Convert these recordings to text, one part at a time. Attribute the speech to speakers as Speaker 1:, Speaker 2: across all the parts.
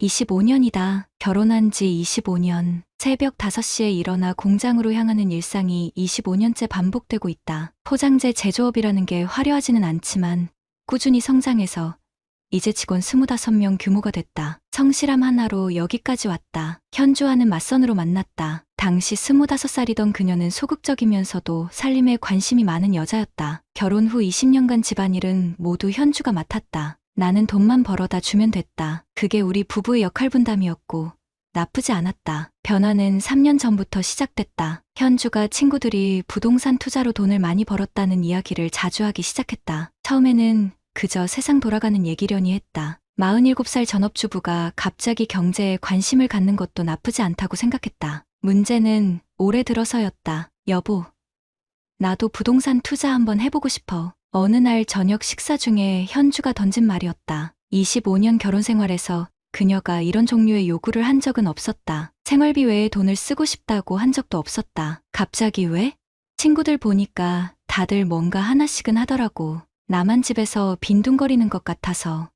Speaker 1: 25년이다. 결혼한 지 25년. 새벽 5시에 일어나 공장으로 향하는 일상이 25년째 반복되고 있다. 포장재 제조업이라는 게 화려하지는 않지만 꾸준히 성장해서 이제 직원 25명 규모가 됐다. 성실함 하나로 여기까지 왔다. 현주와는 맞선으로 만났다. 당시 25살이던 그녀는 소극적이면서도 살림에 관심이 많은 여자였다. 결혼 후 20년간 집안일은 모두 현주가 맡았다. 나는 돈만 벌어다 주면 됐다. 그게 우리 부부의 역할 분담이었고 나쁘지 않았다. 변화는 3년 전부터 시작됐다. 현주가 친구들이 부동산 투자로 돈을 많이 벌었다는 이야기를 자주 하기 시작했다. 처음에는 그저 세상 돌아가는 얘기려니 했다. 47살 전업주부가 갑자기 경제에 관심을 갖는 것도 나쁘지 않다고 생각했다. 문제는 올해 들어서였다. 여보, 나도 부동산 투자 한번 해보고 싶어. 어느 날 저녁 식사 중에 현주가 던진 말이었다. 25년 결혼 생활에서 그녀가 이런 종류의 요구를 한 적은 없었다. 생활비 외에 돈을 쓰고 싶다고 한 적도 없었다. 갑자기 왜? 친구들 보니까 다들 뭔가 하나씩은 하더라고. 나만 집에서 빈둥거리는 것 같아서.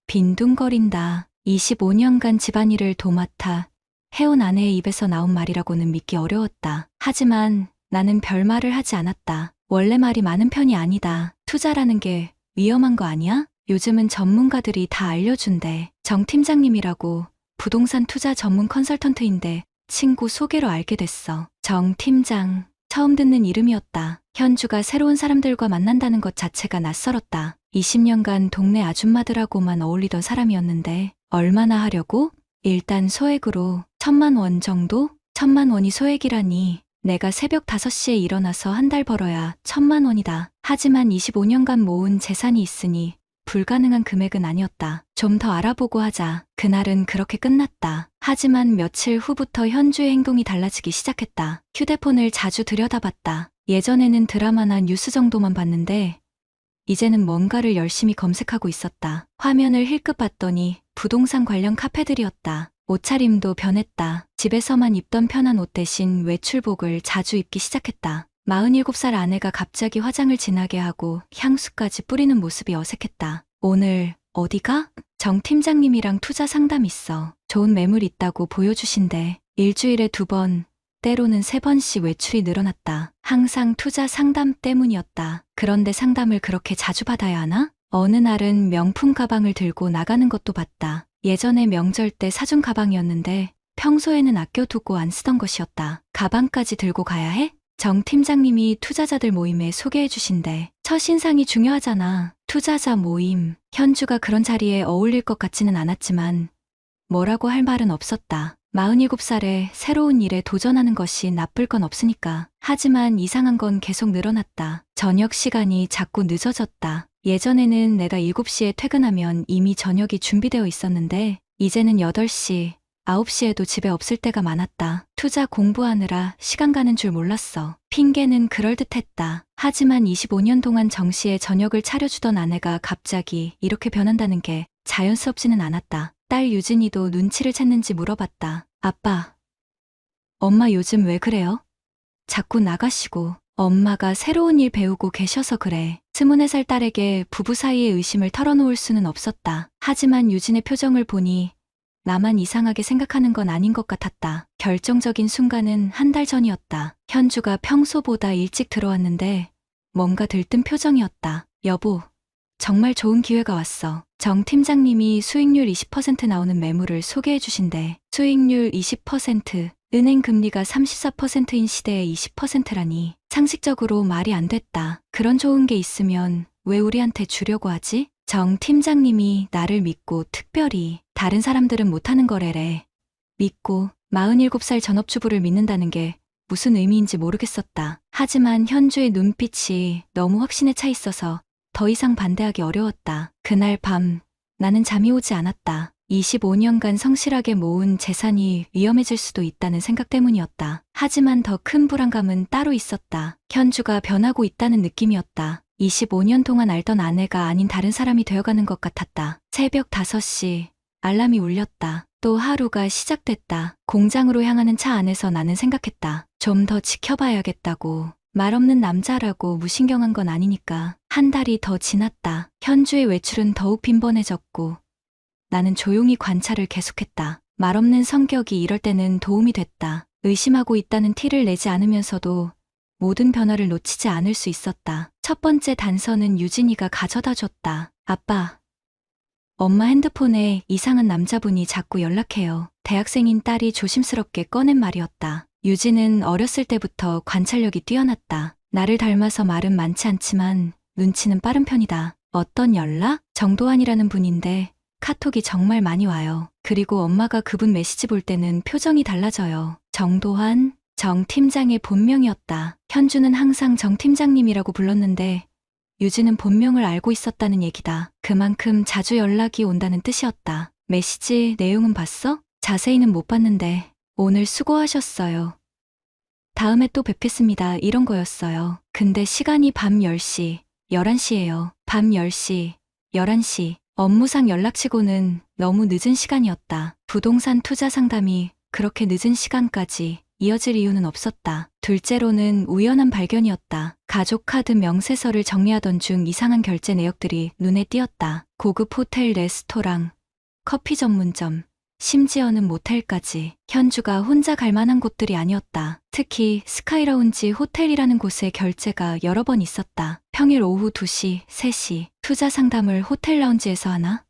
Speaker 1: 빈둥거린다. 25년간 집안일을 도맡아 해온 아내의 입에서 나온 말이라고는 믿기 어려웠다. 하지만 나는 별말을 하지 않았다. 원래 말이 많은 편이 아니다. 투자라는 게 위험한 거 아니야? 요즘은 전문가들이 다 알려준대. 정 팀장님이라고 부동산 투자 전문 컨설턴트인데 친구 소개로 알게 됐어. 정 팀장. 처음 듣는 이름이었다. 현주가 새로운 사람들과 만난다는 것 자체가 낯설었다. 20년간 동네 아줌마들하고만 어울리던 사람이었는데 얼마나 하려고? 일단 소액으로 1,000만 원 정도? 1,000만 원이 소액이라니. 내가 새벽 5시에 일어나서 한 달 벌어야 1,000만 원이다. 하지만 25년간 모은 재산이 있으니 불가능한 금액은 아니었다. 좀 더 알아보고 하자. 그날은 그렇게 끝났다. 하지만 며칠 후부터 현주의 행동이 달라지기 시작했다. 휴대폰을 자주 들여다봤다. 예전에는 드라마나 뉴스 정도만 봤는데 이제는 뭔가를 열심히 검색하고 있었다. 화면을 힐끗 봤더니 부동산 관련 카페들이었다. 옷차림도 변했다. 집에서만 입던 편한 옷 대신 외출복을 자주 입기 시작했다. 47살 아내가 갑자기 화장을 진하게 하고 향수까지 뿌리는 모습이 어색했다. 오늘 어디가? 정 팀장님이랑 투자 상담 있어. 좋은 매물 있다고 보여주신대. 일주일에 2번, 때로는 3번씩 외출이 늘어났다. 항상 투자 상담 때문이었다. 그런데 상담을 그렇게 자주 받아야 하나? 어느 날은 명품 가방을 들고 나가는 것도 봤다. 예전에 명절 때 사준 가방이었는데 평소에는 아껴두고 안 쓰던 것이었다. 가방까지 들고 가야 해? 정 팀장님이 투자자들 모임에 소개해 주신대. 첫인상이 중요하잖아. 투자자 모임. 현주가 그런 자리에 어울릴 것 같지는 않았지만 뭐라고 할 말은 없었다. 47살에 새로운 일에 도전하는 것이 나쁠 건 없으니까. 하지만 이상한 건 계속 늘어났다. 저녁 시간이 자꾸 늦어졌다. 예전에는 내가 7시에 퇴근하면 이미 저녁이 준비되어 있었는데 이제는 8시, 9시에도 집에 없을 때가 많았다. 투자 공부하느라 시간 가는 줄 몰랐어. 핑계는 그럴듯했다. 하지만 25년 동안 정시에 저녁을 차려주던 아내가 갑자기 이렇게 변한다는 게 자연스럽지는 않았다. 딸 유진이도 눈치를 챘는지 물어봤다. 아빠, 엄마 요즘 왜 그래요? 자꾸 나가시고. 엄마가 새로운 일 배우고 계셔서 그래. 24살 딸에게 부부 사이의 의심을 털어놓을 수는 없었다. 하지만 유진의 표정을 보니 나만 이상하게 생각하는 건 아닌 것 같았다. 결정적인 순간은 한 달 전이었다. 현주가 평소보다 일찍 들어왔는데 뭔가 들뜬 표정이었다. 여보, 정말 좋은 기회가 왔어. 정 팀장님이 수익률 20% 나오는 매물을 소개해 주신대. 수익률 20%, 은행 금리가 34%인 시대에 20%라니. 상식적으로 말이 안 됐다. 그런 좋은 게 있으면 왜 우리한테 주려고 하지? 정 팀장님이 나를 믿고 특별히 다른 사람들은 못하는 거래래. 믿고 47살 전업주부를 믿는다는 게 무슨 의미인지 모르겠었다. 하지만 현주의 눈빛이 너무 확신에 차 있어서 더 이상 반대하기 어려웠다. 그날 밤 나는 잠이 오지 않았다. 25년간 성실하게 모은 재산이 위험해질 수도 있다는 생각 때문이었다. 하지만 더 큰 불안감은 따로 있었다. 현주가 변하고 있다는 느낌이었다. 25년 동안 알던 아내가 아닌 다른 사람이 되어가는 것 같았다. 새벽 5시 알람이 울렸다. 또 하루가 시작됐다. 공장으로 향하는 차 안에서 나는 생각했다. 좀 더 지켜봐야겠다고. 말 없는 남자라고 무신경한 건 아니니까. 한 달이 더 지났다. 현주의 외출은 더욱 빈번해졌고 나는 조용히 관찰을 계속했다. 말없는 성격이 이럴 때는 도움이 됐다. 의심하고 있다는 티를 내지 않으면서도 모든 변화를 놓치지 않을 수 있었다. 첫 번째 단서는 유진이가 가져다 줬다. 아빠, 엄마 핸드폰에 이상한 남자분이 자꾸 연락해요. 대학생인 딸이 조심스럽게 꺼낸 말이었다. 유진은 어렸을 때부터 관찰력이 뛰어났다. 나를 닮아서 말은 많지 않지만 눈치는 빠른 편이다. 어떤 연락? 정도환이라는 분인데 카톡이 정말 많이 와요. 그리고 엄마가 그분 메시지 볼 때는 표정이 달라져요. 정도환? 정 팀장의 본명이었다. 현주는 항상 정 팀장님이라고 불렀는데 유진은 본명을 알고 있었다는 얘기다. 그만큼 자주 연락이 온다는 뜻이었다. 메시지 내용은 봤어? 자세히는 못 봤는데 오늘 수고하셨어요. 다음에 또 뵙겠습니다. 이런 거였어요. 근데 시간이 밤 10시, 11시예요. 밤 10시, 11시. 업무상 연락치고는 너무 늦은 시간이었다. 부동산 투자 상담이 그렇게 늦은 시간까지 이어질 이유는 없었다. 둘째로는 우연한 발견이었다. 가족 카드 명세서를 정리하던 중 이상한 결제 내역들이 눈에 띄었다. 고급 호텔, 레스토랑, 커피 전문점, 심지어는 모텔까지. 현주가 혼자 갈 만한 곳들이 아니었다. 특히 스카이라운지 호텔이라는 곳에 결제가 여러 번 있었다. 평일 오후 2시, 3시 투자 상담을 호텔 라운지에서 하나?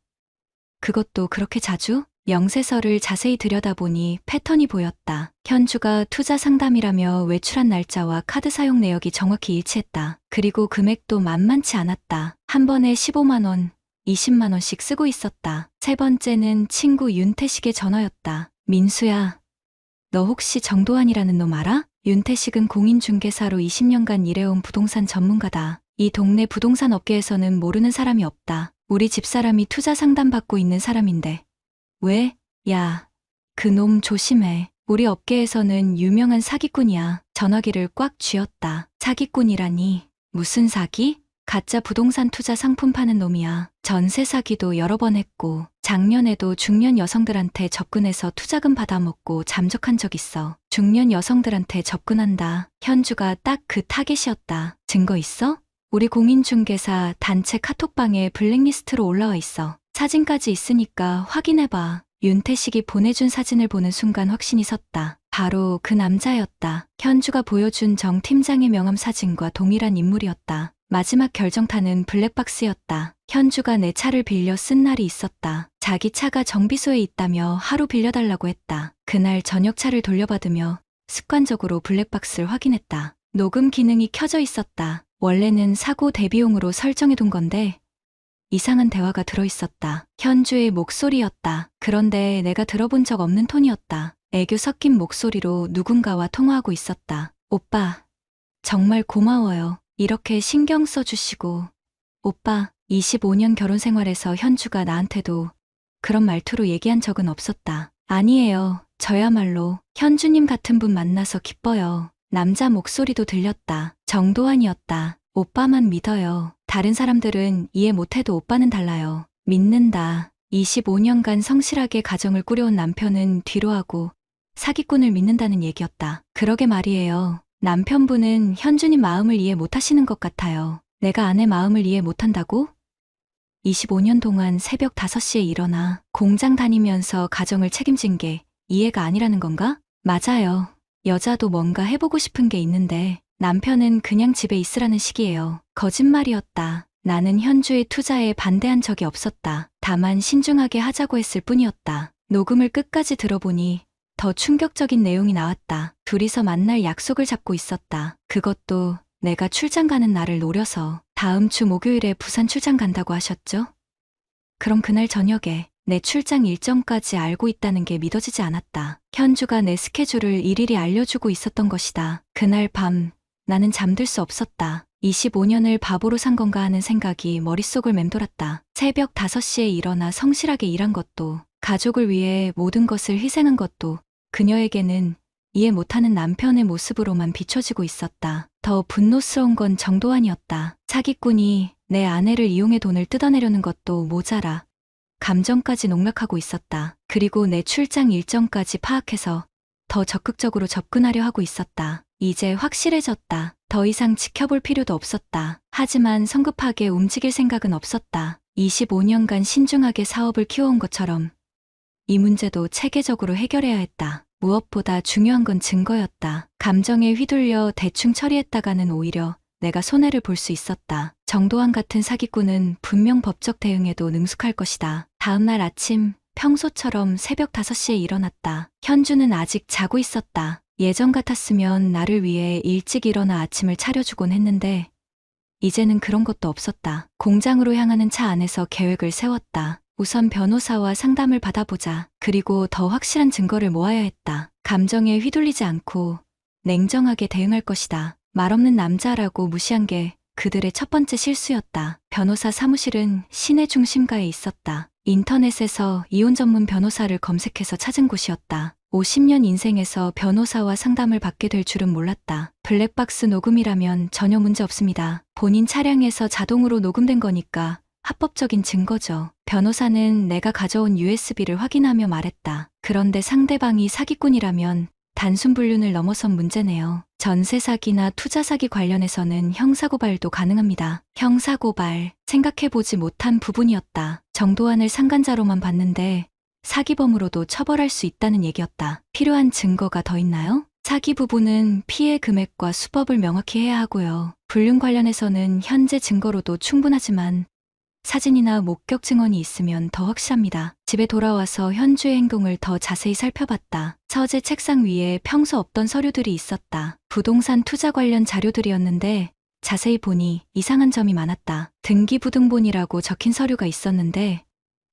Speaker 1: 그것도 그렇게 자주? 명세서를 자세히 들여다보니 패턴이 보였다. 현주가 투자 상담이라며 외출한 날짜와 카드 사용 내역이 정확히 일치했다. 그리고 금액도 만만치 않았다. 한 번에 15만 원, 20만 원씩 쓰고 있었다. 세 번째는 친구 윤태식의 전화였다. 민수야, 너 혹시 정도환이라는 놈 알아? 윤태식은 공인중개사로 20년간 일해온 부동산 전문가다. 이 동네 부동산 업계에서는 모르는 사람이 없다. 우리 집사람이 투자 상담 받고 있는 사람인데. 왜? 야, 그 놈 조심해. 우리 업계에서는 유명한 사기꾼이야. 전화기를 꽉 쥐었다. 사기꾼이라니. 무슨 사기? 가짜 부동산 투자 상품 파는 놈이야. 전세 사기도 여러 번 했고 작년에도 중년 여성들한테 접근해서 투자금 받아먹고 잠적한 적 있어. 중년 여성들한테 접근한다. 현주가 딱 그 타겟이었다. 증거 있어? 우리 공인중개사 단체 카톡방에 블랙리스트로 올라와 있어. 사진까지 있으니까 확인해봐. 윤태식이 보내준 사진을 보는 순간 확신이 섰다. 바로 그 남자였다. 현주가 보여준 정 팀장의 명함 사진과 동일한 인물이었다. 마지막 결정타는 블랙박스였다. 현주가 내 차를 빌려 쓴 날이 있었다. 자기 차가 정비소에 있다며 하루 빌려달라고 했다. 그날 저녁 차를 돌려받으며 습관적으로 블랙박스를 확인했다. 녹음 기능이 켜져 있었다. 원래는 사고 대비용으로 설정해둔 건데 이상한 대화가 들어있었다. 현주의 목소리였다. 그런데 내가 들어본 적 없는 톤이었다. 애교 섞인 목소리로 누군가와 통화하고 있었다. 오빠, 정말 고마워요. 이렇게 신경 써주시고. 오빠, 25년 결혼 생활에서 현주가 나한테도 그런 말투로 얘기한 적은 없었다. 아니에요. 저야말로 현주님 같은 분 만나서 기뻐요. 남자 목소리도 들렸다. 정도환이었다. 오빠만 믿어요. 다른 사람들은 이해 못해도 오빠는 달라요. 믿는다. 25년간 성실하게 가정을 꾸려온 남편은 뒤로하고 사기꾼을 믿는다는 얘기였다. 그러게 말이에요. 남편분은 현주님 마음을 이해 못하시는 것 같아요. 내가 아내 마음을 이해 못한다고? 25년 동안 새벽 5시에 일어나 공장 다니면서 가정을 책임진 게 이해가 아니라는 건가? 맞아요. 여자도 뭔가 해보고 싶은 게 있는데 남편은 그냥 집에 있으라는 식이에요. 거짓말이었다. 나는 현주의 투자에 반대한 적이 없었다. 다만 신중하게 하자고 했을 뿐이었다. 녹음을 끝까지 들어보니 더 충격적인 내용이 나왔다. 둘이서 만날 약속을 잡고 있었다. 그것도 내가 출장 가는 날을 노려서. 다음 주 목요일에 부산 출장 간다고 하셨죠? 그럼 그날 저녁에 내 출장 일정까지 알고 있다는 게 믿어지지 않았다. 현주가 내 스케줄을 일일이 알려주고 있었던 것이다. 그날 밤 나는 잠들 수 없었다. 25년을 바보로 산 건가 하는 생각이 머릿속을 맴돌았다. 새벽 5시에 일어나 성실하게 일한 것도, 가족을 위해 모든 것을 희생한 것도 그녀에게는 이해 못하는 남편의 모습으로만 비춰지고 있었다. 더 분노스러운 건 정도환이었다. 사기꾼이 내 아내를 이용해 돈을 뜯어내려는 것도 모자라 감정까지 농락하고 있었다. 그리고 내 출장 일정까지 파악해서 더 적극적으로 접근하려 하고 있었다. 이제 확실해졌다. 더 이상 지켜볼 필요도 없었다. 하지만 성급하게 움직일 생각은 없었다. 25년간 신중하게 사업을 키워온 것처럼 이 문제도 체계적으로 해결해야 했다. 무엇보다 중요한 건 증거였다. 감정에 휘둘려 대충 처리했다가는 오히려 내가 손해를 볼 수 있었다. 정도환 같은 사기꾼은 분명 법적 대응에도 능숙할 것이다. 다음날 아침 평소처럼 새벽 5시에 일어났다. 현주는 아직 자고 있었다. 예전 같았으면 나를 위해 일찍 일어나 아침을 차려주곤 했는데 이제는 그런 것도 없었다. 공장으로 향하는 차 안에서 계획을 세웠다. 우선 변호사와 상담을 받아보자. 그리고 더 확실한 증거를 모아야 했다. 감정에 휘둘리지 않고 냉정하게 대응할 것이다. 말없는 남자라고 무시한 게 그들의 첫 번째 실수였다. 변호사 사무실은 시내 중심가에 있었다. 인터넷에서 이혼 전문 변호사를 검색해서 찾은 곳이었다. 50년 인생에서 변호사와 상담을 받게 될 줄은 몰랐다. 블랙박스 녹음이라면 전혀 문제 없습니다. 본인 차량에서 자동으로 녹음된 거니까 합법적인 증거죠. 변호사는 내가 가져온 USB를 확인하며 말했다. 그런데 상대방이 사기꾼이라면 단순 불륜을 넘어선 문제네요. 전세 사기나 투자 사기 관련해서는 형사고발도 가능합니다. 형사고발, 생각해보지 못한 부분이었다. 정도환을 상간자로만 봤는데 사기범으로도 처벌할 수 있다는 얘기였다. 필요한 증거가 더 있나요? 사기 부분은 피해 금액과 수법을 명확히 해야 하고요. 불륜 관련해서는 현재 증거로도 충분하지만 사진이나 목격 증언이 있으면 더 확실합니다. 집에 돌아와서 현주의 행동을 더 자세히 살펴봤다. 서재 책상 위에 평소 없던 서류들이 있었다. 부동산 투자 관련 자료들이었는데 자세히 보니 이상한 점이 많았다. 등기부등본이라고 적힌 서류가 있었는데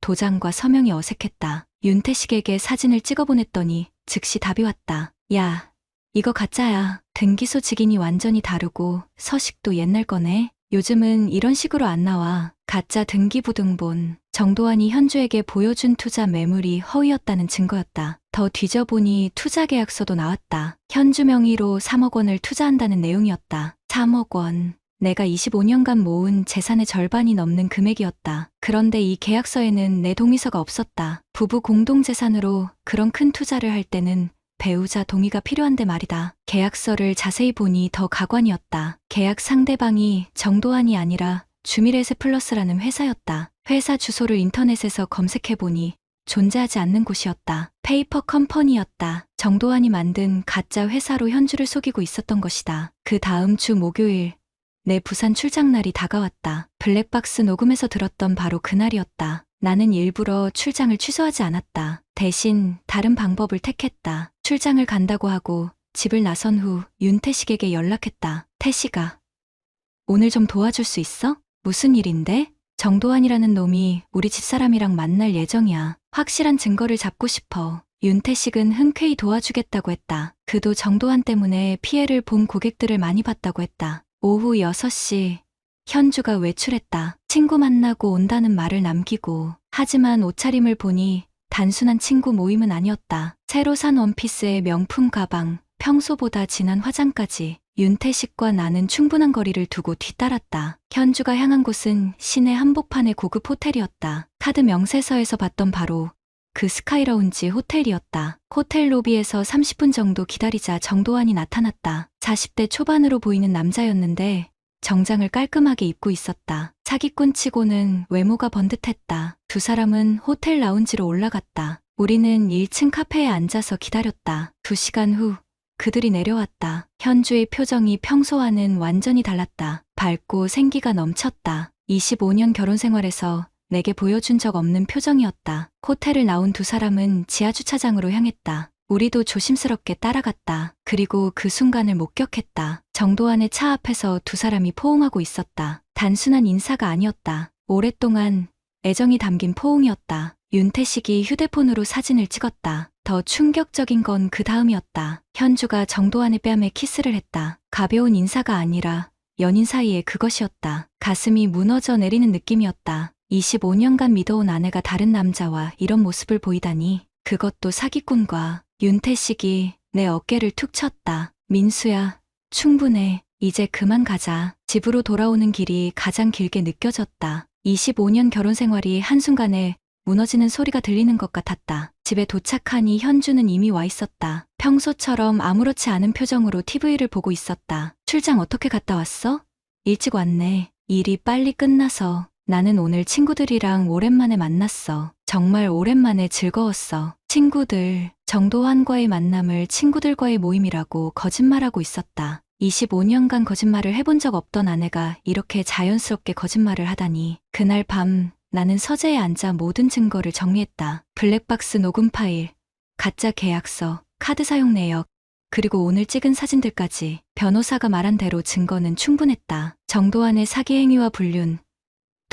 Speaker 1: 도장과 서명이 어색했다. 윤태식에게 사진을 찍어보냈더니 즉시 답이 왔다. 야, 이거 가짜야. 등기소 직인이 완전히 다르고 서식도 옛날 거네. 요즘은 이런 식으로 안 나와. 가짜 등기부등본. 정도환이 현주에게 보여준 투자 매물이 허위였다는 증거였다. 더 뒤져보니 투자계약서도 나왔다. 현주 명의로 3억 원을 투자한다는 내용이었다. 3억 원. 내가 25년간 모은 재산의 절반이 넘는 금액이었다. 그런데 이 계약서에는 내 동의서가 없었다. 부부 공동재산으로 그런 큰 투자를 할 때는 배우자 동의가 필요한데 말이다. 계약서를 자세히 보니 더 가관이었다. 계약 상대방이 정도환이 아니라 주미레스 플러스라는 회사였다. 회사 주소를 인터넷에서 검색해보니 존재하지 않는 곳이었다. 페이퍼 컴퍼니였다. 정도환이 만든 가짜 회사로 현주를 속이고 있었던 것이다. 그 다음 주 목요일, 내 부산 출장 날이 다가왔다. 블랙박스 녹음에서 들었던 바로 그날이었다. 나는 일부러 출장을 취소하지 않았다. 대신 다른 방법을 택했다. 출장을 간다고 하고 집을 나선 후 윤태식에게 연락했다. 태식아, 오늘 좀 도와줄 수 있어? 무슨 일인데? 정도환이라는 놈이 우리 집사람이랑 만날 예정이야. 확실한 증거를 잡고 싶어. 윤태식은 흔쾌히 도와주겠다고 했다. 그도 정도환 때문에 피해를 본 고객들을 많이 봤다고 했다. 오후 6시, 현주가 외출했다. 친구 만나고 온다는 말을 남기고. 하지만 옷차림을 보니 단순한 친구 모임은 아니었다. 새로 산 원피스에 명품 가방, 평소보다 진한 화장까지. 윤태식과 나는 충분한 거리를 두고 뒤따랐다. 현주가 향한 곳은 시내 한복판의 고급 호텔이었다. 카드 명세서에서 봤던 바로 그 스카이라운지 호텔이었다. 호텔 로비에서 30분 정도 기다리자 정도환이 나타났다. 40대 초반으로 보이는 남자였는데 정장을 깔끔하게 입고 있었다. 사기꾼 치고는 외모가 번듯했다. 두 사람은 호텔 라운지로 올라갔다. 우리는 1층 카페에 앉아서 기다렸다. 2시간 후 그들이 내려왔다. 현주의 표정이 평소와는 완전히 달랐다. 밝고 생기가 넘쳤다. 25년 결혼 생활에서 내게 보여준 적 없는 표정이었다. 호텔을 나온 두 사람은 지하주차장으로 향했다. 우리도 조심스럽게 따라갔다. 그리고 그 순간을 목격했다. 정도환의 차 앞에서 두 사람이 포옹하고 있었다. 단순한 인사가 아니었다. 오랫동안 애정이 담긴 포옹이었다. 윤태식이 휴대폰으로 사진을 찍었다. 더 충격적인 건 그 다음이었다. 현주가 정도환의 뺨에 키스를 했다. 가벼운 인사가 아니라 연인 사이에 그것이었다. 가슴이 무너져 내리는 느낌이었다. 25년간 믿어온 아내가 다른 남자와 이런 모습을 보이다니. 그것도 사기꾼과. 윤태식이 내 어깨를 툭 쳤다. 민수야, 충분해. 이제 그만 가자. 집으로 돌아오는 길이 가장 길게 느껴졌다. 25년 결혼 생활이 한순간에 무너지는 소리가 들리는 것 같았다. 집에 도착하니 현주는 이미 와 있었다. 평소처럼 아무렇지 않은 표정으로 TV를 보고 있었다. 출장 어떻게 갔다 왔어? 일찍 왔네. 일이 빨리 끝나서. 나는 오늘 친구들이랑 오랜만에 만났어. 정말 오랜만에 즐거웠어. 친구들, 정도환과의 만남을 친구들과의 모임이라고 거짓말하고 있었다. 25년간 거짓말을 해본 적 없던 아내가 이렇게 자연스럽게 거짓말을 하다니. 그날 밤 나는 서재에 앉아 모든 증거를 정리했다. 블랙박스 녹음 파일, 가짜 계약서, 카드 사용 내역, 그리고 오늘 찍은 사진들까지. 변호사가 말한 대로 증거는 충분했다. 정도환의 사기 행위와 불륜,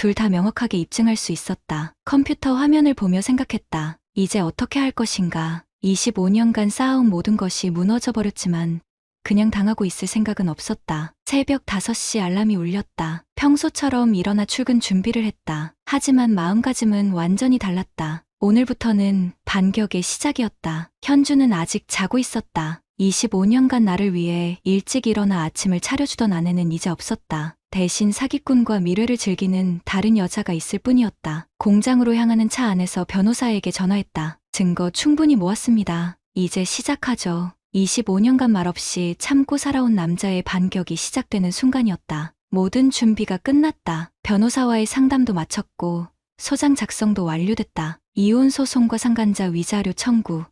Speaker 1: 둘 다 명확하게 입증할 수 있었다. 컴퓨터 화면을 보며 생각했다. 이제 어떻게 할 것인가. 25년간 쌓아온 모든 것이 무너져 버렸지만 그냥 당하고 있을 생각은 없었다. 새벽 5시 알람이 울렸다. 평소처럼 일어나 출근 준비를 했다. 하지만 마음가짐은 완전히 달랐다. 오늘부터는 반격의 시작이었다. 현주는 아직 자고 있었다. 25년간 나를 위해 일찍 일어나 아침을 차려주던 아내는 이제 없었다. 대신 사기꾼과 미래를 즐기는 다른 여자가 있을 뿐이었다. 공장으로 향하는 차 안에서 변호사에게 전화했다. 증거 충분히 모았습니다. 이제 시작하죠. 25년간 말없이 참고 살아온 남자의 반격이 시작되는 순간이었다. 모든 준비가 끝났다. 변호사와의 상담도 마쳤고 소장 작성도 완료됐다. 이혼 소송과 상간자 위자료 청구,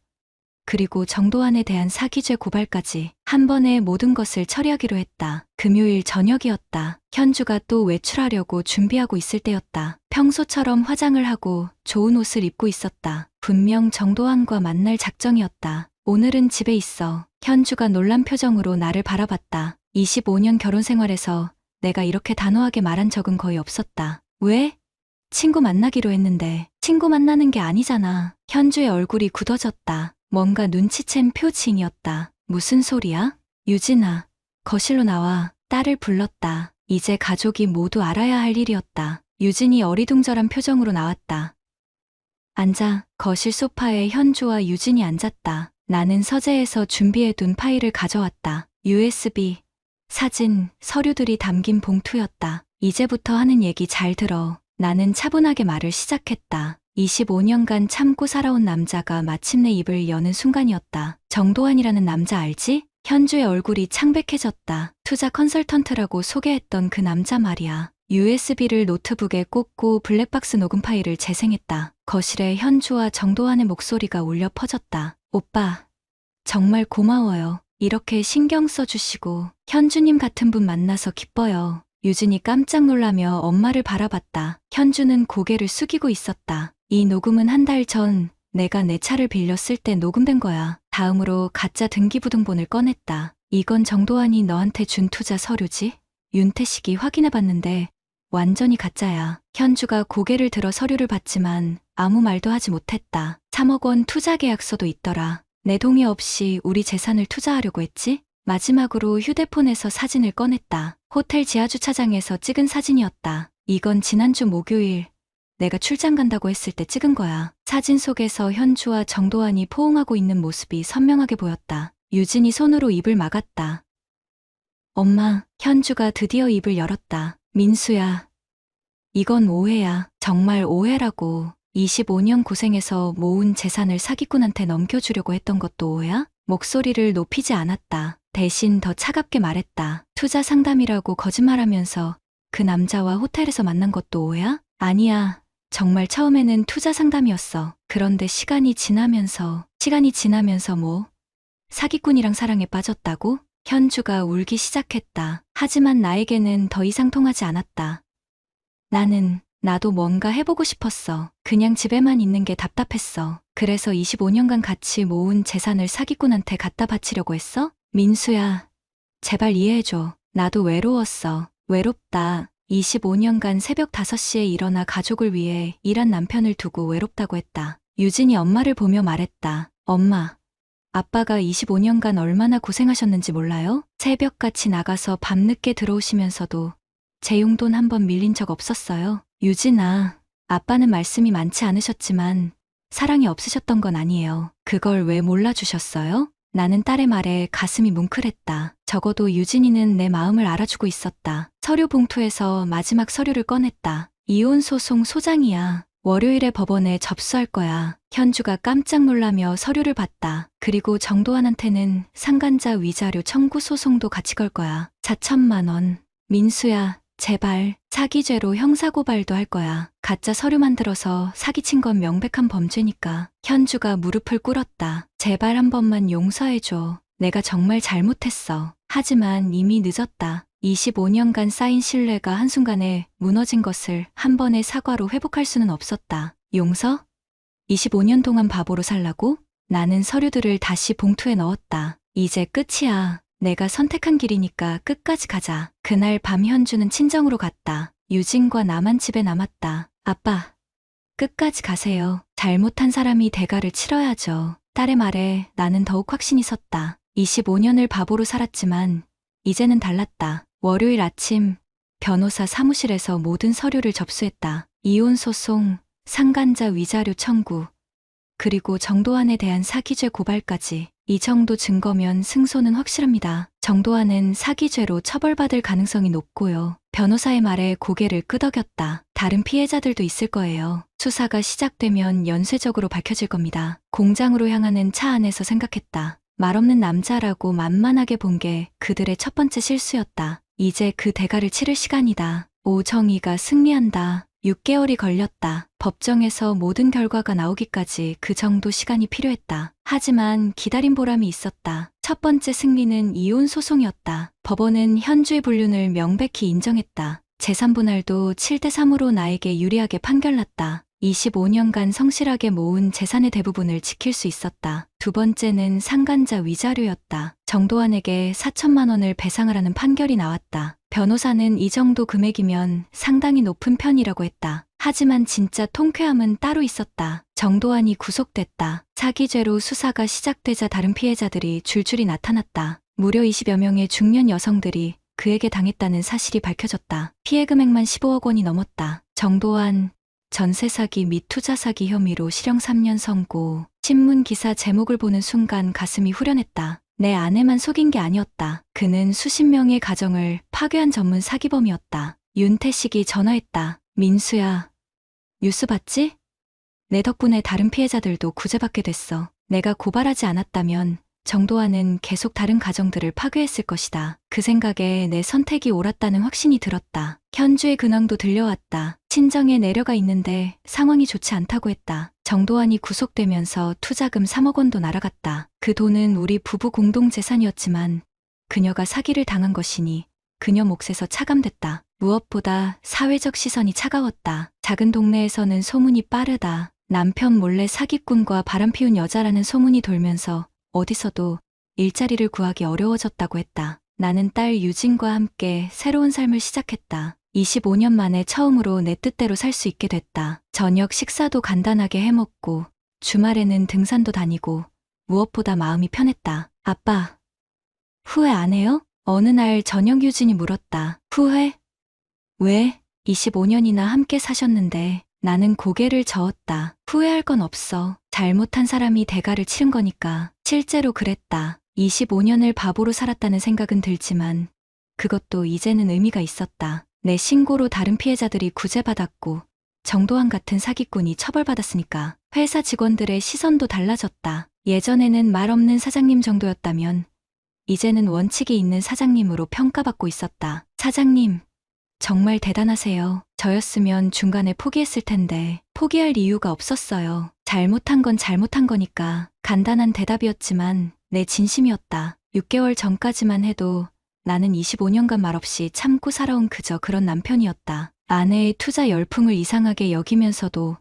Speaker 1: 그리고 정도환에 대한 사기죄 고발까지 한 번에 모든 것을 처리하기로 했다. 금요일 저녁이었다. 현주가 또 외출하려고 준비하고 있을 때였다. 평소처럼 화장을 하고 좋은 옷을 입고 있었다. 분명 정도환과 만날 작정이었다. 오늘은 집에 있어. 현주가 놀란 표정으로 나를 바라봤다. 25년 결혼 생활에서 내가 이렇게 단호하게 말한 적은 거의 없었다. 왜? 친구 만나기로 했는데. 친구 만나는 게 아니잖아. 현주의 얼굴이 굳어졌다. 뭔가 눈치챈 표情이었다. 무슨 소리야? 유진아, 거실로 나와. 딸을 불렀다. 이제 가족이 모두 알아야 할 일이었다. 유진이 어리둥절한 표정으로 나왔다. 앉아. 거실 소파에 현주와 유진이 앉았다. 나는 서재에서 준비해둔 파일을 가져왔다. USB, 사진, 서류들이 담긴 봉투였다. 이제부터 하는 얘기 잘 들어. 나는 차분하게 말을 시작했다. 25년간 참고 살아온 남자가 마침내 입을 여는 순간이었다. 정도환이라는 남자 알지? 현주의 얼굴이 창백해졌다. 투자 컨설턴트라고 소개했던 그 남자 말이야. USB를 노트북에 꽂고 블랙박스 녹음 파일을 재생했다. 거실에 현주와 정도환의 목소리가 울려 퍼졌다. 오빠, 정말 고마워요. 이렇게 신경 써주시고 현주님 같은 분 만나서 기뻐요. 유진이 깜짝 놀라며 엄마를 바라봤다. 현주는 고개를 숙이고 있었다. 이 녹음은 한 달 전 내가 내 차를 빌렸을 때 녹음된 거야. 다음으로 가짜 등기부등본을 꺼냈다. 이건 정도환이 너한테 준 투자 서류지? 윤태식이 확인해봤는데 완전히 가짜야. 현주가 고개를 들어 서류를 봤지만 아무 말도 하지 못했다. 3억 원 투자 계약서도 있더라. 내 동의 없이 우리 재산을 투자하려고 했지? 마지막으로 휴대폰에서 사진을 꺼냈다. 호텔 지하주차장에서 찍은 사진이었다. 이건 지난주 목요일 내가 출장 간다고 했을 때 찍은 거야. 사진 속에서 현주와 정도환이 포옹하고 있는 모습이 선명하게 보였다. 유진이 손으로 입을 막았다. 엄마, 현주가 드디어 입을 열었다. 민수야, 이건 오해야. 정말 오해라고. 25년 고생해서 모은 재산을 사기꾼한테 넘겨주려고 했던 것도 오해야? 목소리를 높이지 않았다. 대신 더 차갑게 말했다. 투자 상담이라고 거짓말하면서 그 남자와 호텔에서 만난 것도 오해야? 아니야. 정말 처음에는 투자 상담이었어. 그런데 시간이 지나면서 뭐? 사기꾼이랑 사랑에 빠졌다고? 현주가 울기 시작했다. 하지만 나에게는 더 이상 통하지 않았다. 나도 뭔가 해보고 싶었어. 그냥 집에만 있는 게 답답했어. 그래서 25년간 같이 모은 재산을 사기꾼한테 갖다 바치려고 했어? 민수야, 제발 이해해줘. 나도 외로웠어. 외롭다. 25년간 새벽 5시에 일어나 가족을 위해 일한 남편을 두고 외롭다고 했다. 유진이 엄마를 보며 말했다. 엄마, 아빠가 25년간 얼마나 고생하셨는지 몰라요? 새벽같이 나가서 밤늦게 들어오시면서도 제 용돈 한 번 밀린 적 없었어요. 유진아, 아빠는 말씀이 많지 않으셨지만 사랑이 없으셨던 건 아니에요. 그걸 왜 몰라주셨어요? 나는 딸의 말에 가슴이 뭉클했다. 적어도 유진이는 내 마음을 알아주고 있었다. 서류 봉투에서 마지막 서류를 꺼냈다. 이혼 소송 소장이야. 월요일에 법원에 접수할 거야. 현주가 깜짝 놀라며 서류를 봤다. 그리고 정도환한테는 상간자 위자료 청구 소송도 같이 걸 거야. 4천만 원. 민수야, 제발 사기죄로 형사고발도 할 거야. 가짜 서류 만들어서 사기친 건 명백한 범죄니까. 현주가 무릎을 꿇었다. 제발 한 번만 용서해줘. 내가 정말 잘못했어. 하지만 이미 늦었다. 25년간 쌓인 신뢰가 한순간에 무너진 것을 한 번의 사과로 회복할 수는 없었다. 용서? 25년 동안 바보로 살라고? 나는 서류들을 다시 봉투에 넣었다. 이제 끝이야. 내가 선택한 길이니까 끝까지 가자. 그날 밤 현주는 친정으로 갔다. 유진과 나만 집에 남았다. 아빠, 끝까지 가세요. 잘못한 사람이 대가를 치러야죠. 딸의 말에 나는 더욱 확신이 섰다. 25년을 바보로 살았지만 이제는 달랐다. 월요일 아침 변호사 사무실에서 모든 서류를 접수했다. 이혼 소송, 상간자 위자료 청구, 그리고 정도환에 대한 사기죄 고발까지. 이 정도 증거면 승소는 확실합니다. 정도환은 사기죄로 처벌받을 가능성이 높고요. 변호사의 말에 고개를 끄덕였다. 다른 피해자들도 있을 거예요. 수사가 시작되면 연쇄적으로 밝혀질 겁니다. 공장으로 향하는 차 안에서 생각했다. 말없는 남자라고 만만하게 본 게 그들의 첫 번째 실수였다. 이제 그 대가를 치를 시간이다. 오정희가 승리한다. 6개월이 걸렸다. 법정에서 모든 결과가 나오기까지 그 정도 시간이 필요했다. 하지만 기다린 보람이 있었다. 첫 번째 승리는 이혼 소송이었다. 법원은 현주의 불륜을 명백히 인정했다. 재산 분할도 7대3으로 나에게 유리하게 판결났다. 25년간 성실하게 모은 재산의 대부분을 지킬 수 있었다. 두 번째는 상간자 위자료였다. 정도환에게 4천만 원을 배상하라는 판결이 나왔다. 변호사는 이 정도 금액이면 상당히 높은 편이라고 했다. 하지만 진짜 통쾌함은 따로 있었다. 정도환이 구속됐다. 사기죄로 수사가 시작되자 다른 피해자들이 줄줄이 나타났다. 무려 20여 명의 중년 여성들이 그에게 당했다는 사실이 밝혀졌다. 피해 금액만 15억 원이 넘었다. 정도환, 전세 사기 및 투자 사기 혐의로 실형 3년 선고. 신문 기사 제목을 보는 순간 가슴이 후련했다. 내 아내만 속인 게 아니었다. 그는 수십 명의 가정을 파괴한 전문 사기범이었다. 윤태식이 전화했다. 민수야, 뉴스 봤지? 내 덕분에 다른 피해자들도 구제받게 됐어. 내가 고발하지 않았다면 정도환은 계속 다른 가정들을 파괴했을 것이다. 그 생각에 내 선택이 옳았다는 확신이 들었다. 현주의 근황도 들려왔다. 친정에 내려가 있는데 상황이 좋지 않다고 했다. 정도환이 구속되면서 투자금 3억 원도 날아갔다. 그 돈은 우리 부부 공동 재산이었지만 그녀가 사기를 당한 것이니 그녀 몫에서 차감됐다. 무엇보다 사회적 시선이 차가웠다. 작은 동네에서는 소문이 빠르다. 남편 몰래 사기꾼과 바람피운 여자라는 소문이 돌면서 어디서도 일자리를 구하기 어려워졌다고 했다. 나는 딸 유진과 함께 새로운 삶을 시작했다. 25년 만에 처음으로 내 뜻대로 살 수 있게 됐다. 저녁 식사도 간단하게 해먹고 주말에는 등산도 다니고 무엇보다 마음이 편했다. 아빠, 후회 안 해요? 어느 날 저녁 유진이 물었다. 후회? 왜? 25년이나 함께 사셨는데. 나는 고개를 저었다. 후회할 건 없어. 잘못한 사람이 대가를 치른 거니까. 실제로 그랬다. 25년을 바보로 살았다는 생각은 들지만 그것도 이제는 의미가 있었다. 내 신고로 다른 피해자들이 구제받았고 정도환 같은 사기꾼이 처벌받았으니까. 회사 직원들의 시선도 달라졌다. 예전에는 말 없는 사장님 정도였다면 이제는 원칙이 있는 사장님으로 평가받고 있었다. 사장님, 정말 대단하세요. 저였으면 중간에 포기했을 텐데 포기할 이유가 없었어요. 잘못한 건 잘못한 거니까. 간단한 대답이었지만 내 진심이었다. 6개월 전까지만 해도 나는 25년간 말없이 참고 살아온 그저 그런 남편이었다. 아내의 투자 열풍을 이상하게 여기면서도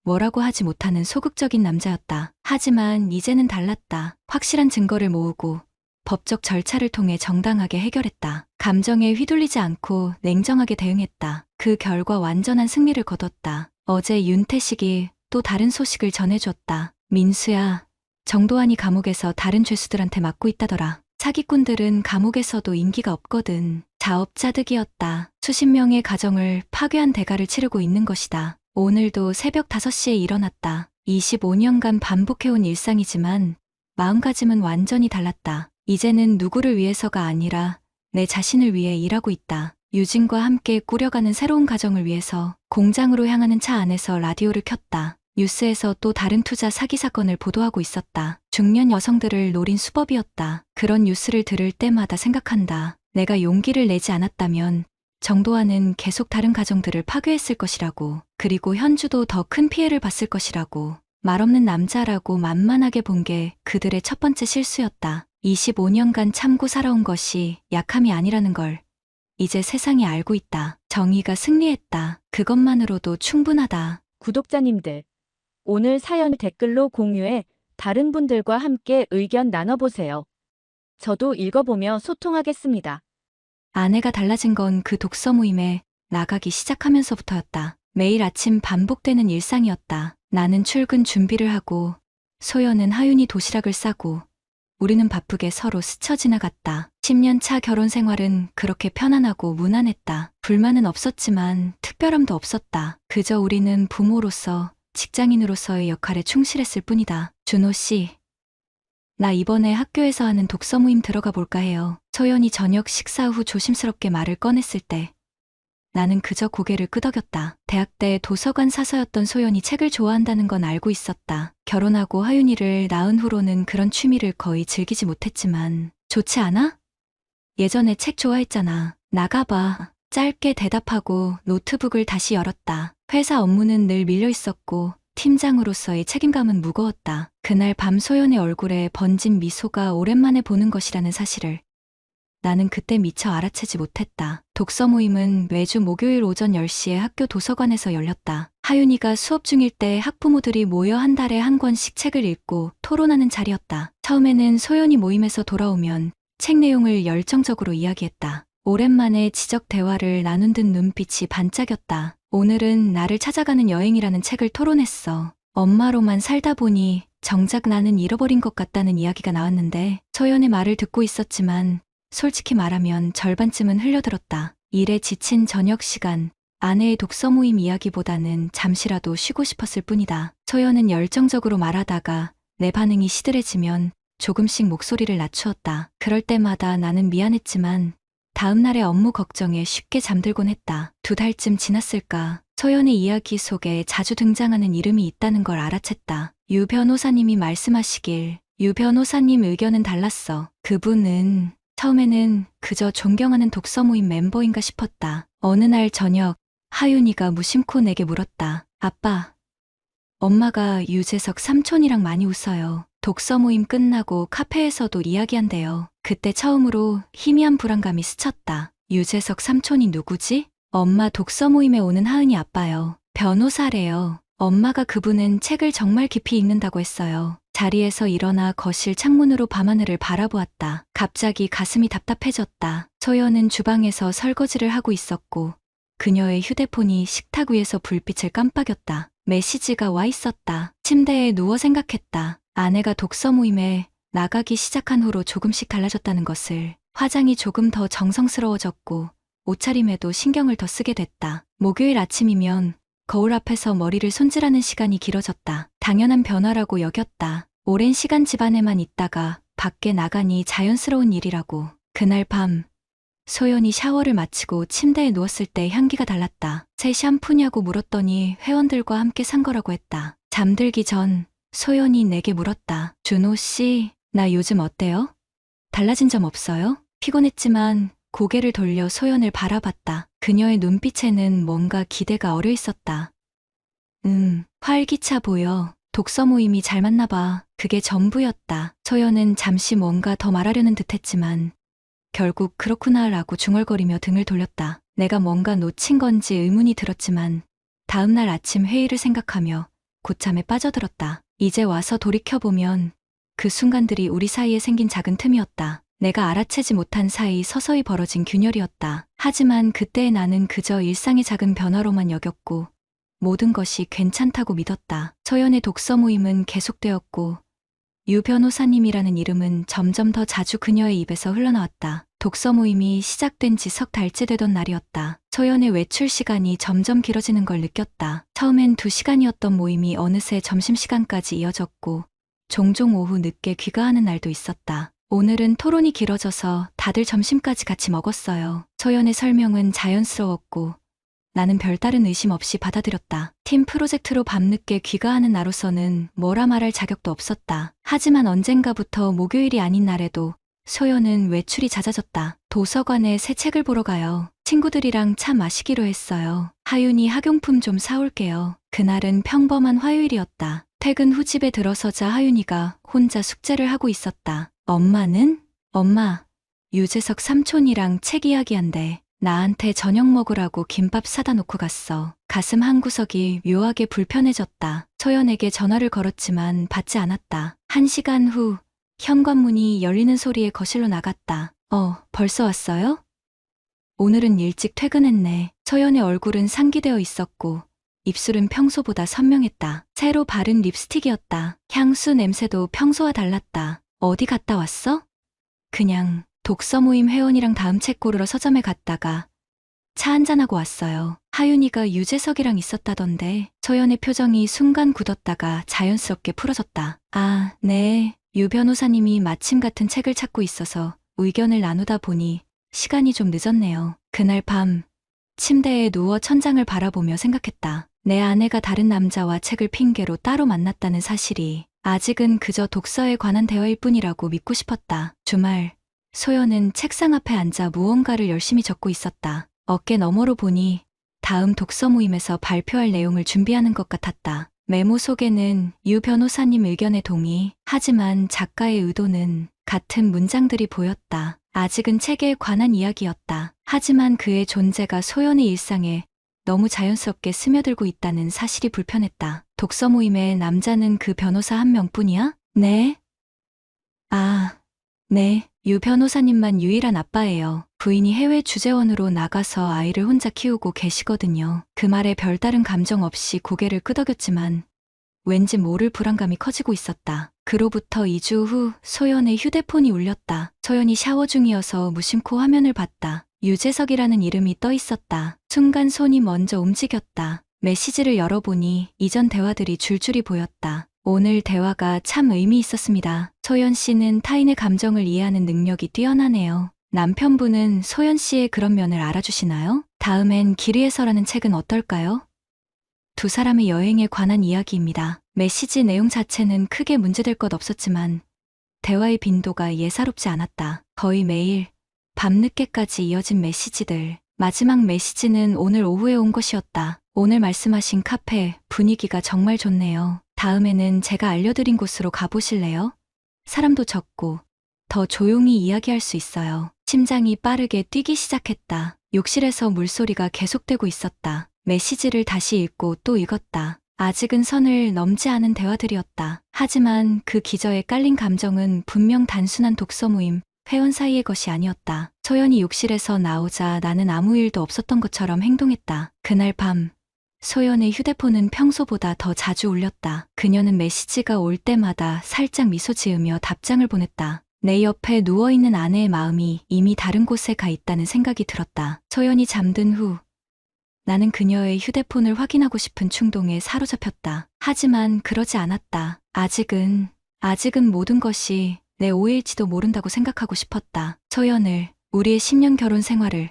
Speaker 1: 뭐라고 하지 못하는 소극적인 남자였다. 하지만 이제는 달랐다. 확실한 증거를 모으고 법적 절차를 통해 정당하게 해결했다. 감정에 휘둘리지 않고 냉정하게 대응했다. 그 결과 완전한 승리를 거뒀다. 어제 윤태식이 또 다른 소식을 전해줬다. 민수야, 정도환이 감옥에서 다른 죄수들한테 맞고 있다더라. 사기꾼들은 감옥에서도 인기가 없거든. 자업자득이었다. 수십 명의 가정을 파괴한 대가를 치르고 있는 것이다. 오늘도 새벽 5시에 일어났다. 25년간 반복해온 일상이지만 마음가짐은 완전히 달랐다. 이제는 누구를 위해서가 아니라 내 자신을 위해 일하고 있다. 유진과 함께 꾸려가는 새로운 가정을 위해서. 공장으로 향하는 차 안에서 라디오를 켰다. 뉴스에서 또 다른 투자 사기 사건을 보도하고 있었다. 중년 여성들을 노린 수법이었다. 그런 뉴스를 들을 때마다 생각한다. 내가 용기를 내지 않았다면 정도환은 계속 다른 가정들을 파괴했을 것이라고, 그리고 현주도 더 큰 피해를 봤을 것이라고, 말없는 남자라고 만만하게 본 게 그들의 첫 번째 실수였다. 25년간 참고 살아온 것이 약함이 아니라는 걸 이제 세상이 알고 있다. 정의가 승리했다. 그것만으로도 충분하다.
Speaker 2: 구독자님들, 오늘 사연 댓글로 공유해 다른 분들과 함께 의견 나눠보세요. 저도 읽어보며 소통하겠습니다.
Speaker 1: 아내가 달라진 건 그 독서 모임에 나가기 시작하면서부터였다. 매일 아침 반복되는 일상이었다. 나는 출근 준비를 하고, 소연은 하윤이 도시락을 싸고, 우리는 바쁘게 서로 스쳐 지나갔다. 10년 차 결혼 생활은 그렇게 편안하고 무난했다. 불만은 없었지만 특별함도 없었다. 그저 우리는 부모로서, 직장인으로서의 역할에 충실했을 뿐이다. 준호 씨, 나 이번에 학교에서 하는 독서 모임 들어가 볼까 해요. 소연이 저녁 식사 후 조심스럽게 말을 꺼냈을 때 나는 그저 고개를 끄덕였다. 대학 때 도서관 사서였던 소연이 책을 좋아한다는 건 알고 있었다. 결혼하고 하윤이를 낳은 후로는 그런 취미를 거의 즐기지 못했지만 좋지 않아? 예전에 책 좋아했잖아. 나가봐. 짧게 대답하고 노트북을 다시 열었다. 회사 업무는 늘 밀려 있었고 팀장으로서의 책임감은 무거웠다. 그날 밤 소연의 얼굴에 번진 미소가 오랜만에 보는 것이라는 사실을 나는 그때 미처 알아채지 못했다. 독서 모임은 매주 목요일 오전 10시에 학교 도서관에서 열렸다. 하윤이가 수업 중일 때 학부모들이 모여 한 달에 한 권씩 책을 읽고 토론하는 자리였다. 처음에는 소연이 모임에서 돌아오면 책 내용을 열정적으로 이야기했다. 오랜만에 지적 대화를 나눈 듯 눈빛이 반짝였다. 오늘은 나를 찾아가는 여행이라는 책을 토론했어. 엄마로만 살다 보니 정작 나는 잃어버린 것 같다는 이야기가 나왔는데 소연의 말을 듣고 있었지만 솔직히 말하면 절반쯤은 흘려들었다. 일에 지친 저녁 시간, 아내의 독서 모임 이야기보다는 잠시라도 쉬고 싶었을 뿐이다. 소연은 열정적으로 말하다가 내 반응이 시들해지면 조금씩 목소리를 낮추었다. 그럴 때마다 나는 미안했지만 다음 날의 업무 걱정에 쉽게 잠들곤 했다. 2달쯤 지났을까. 소연의 이야기 속에 자주 등장하는 이름이 있다는 걸 알아챘다. 유 변호사님이 말씀하시길. 유 변호사님 의견은 달랐어. 그분은 처음에는 그저 존경하는 독서 모임 멤버인가 싶었다. 어느 날 저녁 하윤이가 무심코 내게 물었다. 아빠, 엄마가 유재석 삼촌이랑 많이 웃어요. 독서 모임 끝나고 카페에서도 이야기한대요. 그때 처음으로 희미한 불안감이 스쳤다. 유재석 삼촌이 누구지? 엄마 독서 모임에 오는 하은이 아빠요. 변호사래요. 엄마가 그분은 책을 정말 깊이 읽는다고 했어요. 자리에서 일어나 거실 창문으로 밤하늘을 바라보았다. 갑자기 가슴이 답답해졌다. 소연은 주방에서 설거지를 하고 있었고 그녀의 휴대폰이 식탁 위에서 불빛을 깜빡였다. 메시지가 와 있었다. 침대에 누워 생각했다. 아내가 독서 모임에 나가기 시작한 후로 조금씩 달라졌다는 것을. 화장이 조금 더 정성스러워졌고 옷차림에도 신경을 더 쓰게 됐다. 목요일 아침이면 거울 앞에서 머리를 손질하는 시간이 길어졌다. 당연한 변화라고 여겼다. 오랜 시간 집안에만 있다가 밖에 나가니 자연스러운 일이라고. 그날 밤 소연이 샤워를 마치고 침대에 누웠을 때 향기가 달랐다. 새 샴푸냐고 물었더니 회원들과 함께 산 거라고 했다. 잠들기 전 소연이 내게 물었다. 준호 씨, 나 요즘 어때요? 달라진 점 없어요? 피곤했지만 고개를 돌려 소연을 바라봤다. 그녀의 눈빛에는 뭔가 기대가 어려 있었다. 활기차 보여. 독서 모임이 잘 맞나 봐. 그게 전부였다. 소연은 잠시 뭔가 더 말하려는 듯했지만 결국 그렇구나라고 중얼거리며 등을 돌렸다. 내가 뭔가 놓친 건지 의문이 들었지만 다음 날 아침 회의를 생각하며 곧잠에 빠져들었다. 이제 와서 돌이켜보면 그 순간들이 우리 사이에 생긴 작은 틈이었다. 내가 알아채지 못한 사이 서서히 벌어진 균열이었다. 하지만 그때의 나는 그저 일상의 작은 변화로만 여겼고 모든 것이 괜찮다고 믿었다. 소연의 독서 모임은 계속되었고 유 변호사님이라는 이름은 점점 더 자주 그녀의 입에서 흘러나왔다. 독서 모임이 시작된 지 석 달째 되던 날이었다. 소연의 외출 시간이 점점 길어지는 걸 느꼈다. 처음엔 2시간이었던 모임이 어느새 점심시간까지 이어졌고 종종 오후 늦게 귀가하는 날도 있었다. 오늘은 토론이 길어져서 다들 점심까지 같이 먹었어요. 소연의 설명은 자연스러웠고 나는 별다른 의심 없이 받아들였다. 팀 프로젝트로 밤늦게 귀가하는 나로서는 뭐라 말할 자격도 없었다. 하지만 언젠가부터 목요일이 아닌 날에도 소연은 외출이 잦아졌다. 도서관에 새 책을 보러 가요. 친구들이랑 차 마시기로 했어요. 하윤이 학용품 좀 사올게요. 그날은 평범한 화요일이었다. 퇴근 후 집에 들어서자 하윤이가 혼자 숙제를 하고 있었다. 엄마, 유재석 삼촌이랑 책 이야기한대. 나한테 저녁 먹으라고 김밥 사다 놓고 갔어. 가슴 한구석이 묘하게 불편해졌다. 소연에게 전화를 걸었지만 받지 않았다. 1시간 후 현관문이 열리는 소리에 거실로 나갔다. 벌써 왔어요? 오늘은 일찍 퇴근했네. 서연의 얼굴은 상기되어 있었고 입술은 평소보다 선명했다. 새로 바른 립스틱이었다. 향수 냄새도 평소와 달랐다. 어디 갔다 왔어? 그냥 독서 모임 회원이랑 다음 책 고르러 서점에 갔다가 차 한잔하고 왔어요. 하윤이가 유재석이랑 있었다던데. 서연의 표정이 순간 굳었다가 자연스럽게 풀어졌다. 아, 네. 유 변호사님이 마침 같은 책을 찾고 있어서 의견을 나누다 보니 시간이 좀 늦었네요. 그날 밤 침대에 누워 천장을 바라보며 생각했다. 내 아내가 다른 남자와 책을 핑계로 따로 만났다는 사실이 아직은 그저 독서에 관한 대화일 뿐이라고 믿고 싶었다. 주말 소연은 책상 앞에 앉아 무언가를 열심히 적고 있었다. 어깨 너머로 보니 다음 독서 모임에서 발표할 내용을 준비하는 것 같았다. 메모 속에는 유 변호사님 의견에 동의, 하지만 작가의 의도는 같은 문장들이 보였다. 아직은 책에 관한 이야기였다. 하지만 그의 존재가 소연의 일상에 너무 자연스럽게 스며들고 있다는 사실이 불편했다. 독서 모임에 남자는 그 변호사 한 명뿐이야? 네. 아, 네. 유 변호사님만 유일한 아빠예요. 부인이 해외 주재원으로 나가서 아이를 혼자 키우고 계시거든요. 그 말에 별다른 감정 없이 고개를 끄덕였지만 왠지 모를 불안감이 커지고 있었다. 그로부터 2주 후 소연의 휴대폰이 울렸다. 소연이 샤워 중이어서 무심코 화면을 봤다. 유재석이라는 이름이 떠 있었다. 순간 손이 먼저 움직였다. 메시지를 열어보니 이전 대화들이 줄줄이 보였다. 오늘 대화가 참 의미 있었습니다. 소연 씨는 타인의 감정을 이해하는 능력이 뛰어나네요. 남편분은 소연 씨의 그런 면을 알아주시나요? 다음엔 길 위에서라는 책은 어떨까요? 두 사람의 여행에 관한 이야기입니다. 메시지 내용 자체는 크게 문제될 것 없었지만 대화의 빈도가 예사롭지 않았다. 거의 매일 밤늦게까지 이어진 메시지들. 마지막 메시지는 오늘 오후에 온 것이었다. 오늘 말씀하신 카페 분위기가 정말 좋네요. 다음에는 제가 알려드린 곳으로 가보실래요? 사람도 적고 더 조용히 이야기할 수 있어요. 심장이 빠르게 뛰기 시작했다. 욕실에서 물소리가 계속되고 있었다. 메시지를 다시 읽고 또 읽었다. 아직은 선을 넘지 않은 대화들이었다. 하지만 그 기저에 깔린 감정은 분명 단순한 독서 모임, 회원 사이의 것이 아니었다. 소연이 욕실에서 나오자 나는 아무 일도 없었던 것처럼 행동했다. 그날 밤 소연의 휴대폰은 평소보다 더 자주 울렸다. 그녀는 메시지가 올 때마다 살짝 미소 지으며 답장을 보냈다. 내 옆에 누워있는 아내의 마음이 이미 다른 곳에 가 있다는 생각이 들었다. 소연이 잠든 후 나는 그녀의 휴대폰을 확인하고 싶은 충동에 사로잡혔다. 하지만 그러지 않았다. 아직은 모든 것이 내 오해일지도 모른다고 생각하고 싶었다. 소연을, 우리의 10년 결혼 생활을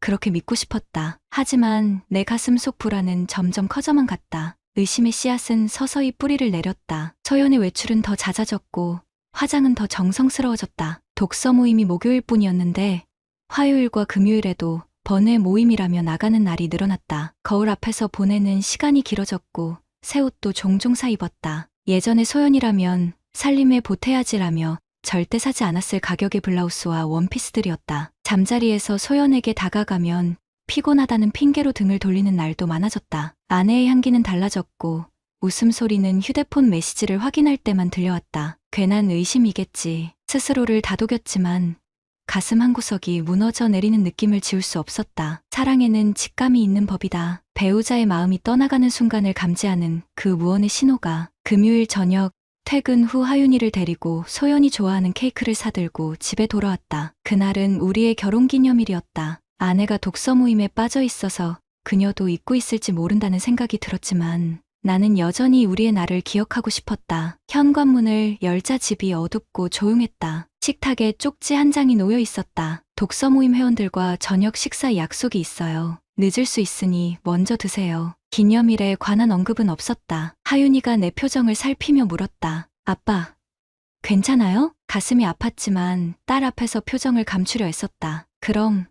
Speaker 1: 그렇게 믿고 싶었다. 하지만 내 가슴 속 불안은 점점 커져만 갔다. 의심의 씨앗은 서서히 뿌리를 내렸다. 소연의 외출은 더 잦아졌고 화장은 더 정성스러워졌다. 독서 모임이 목요일 뿐이었는데 화요일과 금요일에도 번외 모임이라며 나가는 날이 늘어났다. 거울 앞에서 보내는 시간이 길어졌고 새 옷도 종종 사 입었다. 예전에 소연이라면 살림에 보태야지라며 절대 사지 않았을 가격의 블라우스와 원피스들이었다. 잠자리에서 소연에게 다가가면 피곤하다는 핑계로 등을 돌리는 날도 많아졌다. 아내의 향기는 달라졌고 웃음소리는 휴대폰 메시지를 확인할 때만 들려왔다. 괜한 의심이겠지. 스스로를 다독였지만 가슴 한구석이 무너져 내리는 느낌을 지울 수 없었다. 사랑에는 직감이 있는 법이다. 배우자의 마음이 떠나가는 순간을 감지하는 그 무언의 신호가. 금요일 저녁 퇴근 후 하윤이를 데리고 소연이 좋아하는 케이크를 사들고 집에 돌아왔다. 그날은 우리의 결혼기념일이었다. 아내가 독서 모임에 빠져 있어서 그녀도 잊고 있을지 모른다는 생각이 들었지만 나는 여전히 우리의 날을 기억하고 싶었다. 현관문을 열자 집이 어둡고 조용했다. 식탁에 쪽지 한 장이 놓여 있었다. 독서 모임 회원들과 저녁 식사 약속이 있어요. 늦을 수 있으니 먼저 드세요. 기념일에 관한 언급은 없었다. 하윤이가 내 표정을 살피며 물었다. 아빠, 괜찮아요? 가슴이 아팠지만 딸 앞에서 표정을 감추려 애썼다. 그럼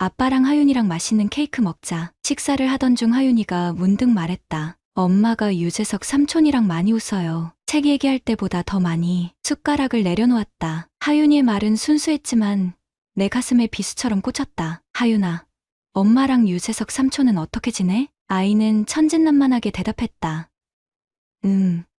Speaker 1: 아빠랑 하윤이랑 맛있는 케이크 먹자. 식사를 하던 중 하윤이가 문득 말했다. 엄마가 유재석 삼촌이랑 많이 웃어요. 책 얘기할 때보다 더 많이. 숟가락을 내려놓았다. 하윤이의 말은 순수했지만 내 가슴에 비수처럼 꽂혔다. 하윤아, 엄마랑 유재석 삼촌은 어떻게 지내? 아이는 천진난만하게 대답했다.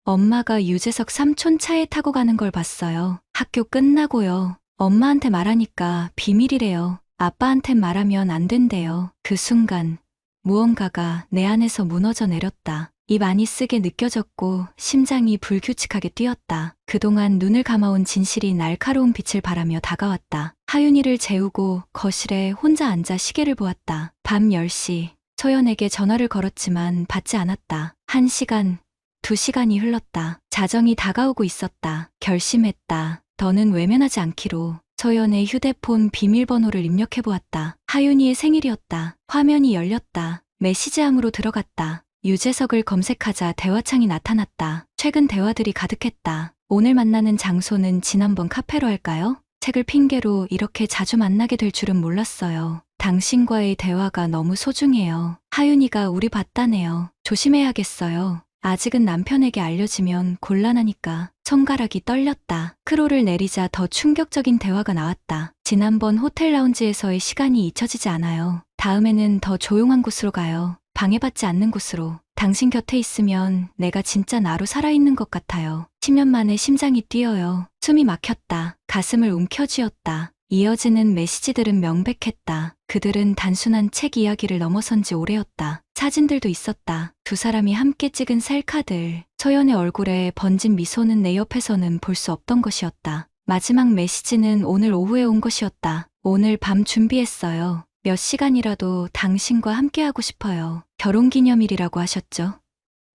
Speaker 1: 엄마가 유재석 삼촌 차에 타고 가는 걸 봤어요. 학교 끝나고요. 엄마한테 말하니까 비밀이래요. 아빠한텐 말하면 안 된대요. 그 순간 무언가가 내 안에서 무너져 내렸다. 입 안이 쓰게 느껴졌고 심장이 불규칙하게 뛰었다. 그동안 눈을 감아온 진실이 날카로운 빛을 발하며 다가왔다. 하윤이를 재우고 거실에 혼자 앉아 시계를 보았다. 밤 10시. 소연에게 전화를 걸었지만 받지 않았다. 1시간, 2시간이 흘렀다. 자정이 다가오고 있었다. 결심했다. 더는 외면하지 않기로. 소연의 휴대폰 비밀번호를 입력해보았다. 하윤이의 생일이었다. 화면이 열렸다. 메시지함으로 들어갔다. 유재석을 검색하자 대화창이 나타났다. 최근 대화들이 가득했다. 오늘 만나는 장소는 지난번 카페로 할까요? 책을 핑계로 이렇게 자주 만나게 될 줄은 몰랐어요. 당신과의 대화가 너무 소중해요. 하윤이가 우리 봤다네요. 조심해야겠어요. 아직은 남편에게 알려지면 곤란하니까. 손가락이 떨렸다. 크로를 내리자 더 충격적인 대화가 나왔다. 지난번 호텔 라운지에서의 시간이 잊혀지지 않아요. 다음에는 더 조용한 곳으로 가요. 방해받지 않는 곳으로. 당신 곁에 있으면 내가 진짜 나로 살아있는 것 같아요. 10년 만에 심장이 뛰어요. 숨이 막혔다. 가슴을 움켜쥐었다. 이어지는 메시지들은 명백했다. 그들은 단순한 책 이야기를 넘어선 지 오래였다. 사진들도 있었다. 두 사람이 함께 찍은 셀카들. 소연의 얼굴에 번진 미소는 내 옆에서는 볼 수 없던 것이었다. 마지막 메시지는 오늘 오후에 온 것이었다. 오늘 밤 준비했어요. 몇 시간이라도 당신과 함께하고 싶어요. 결혼기념일이라고 하셨죠?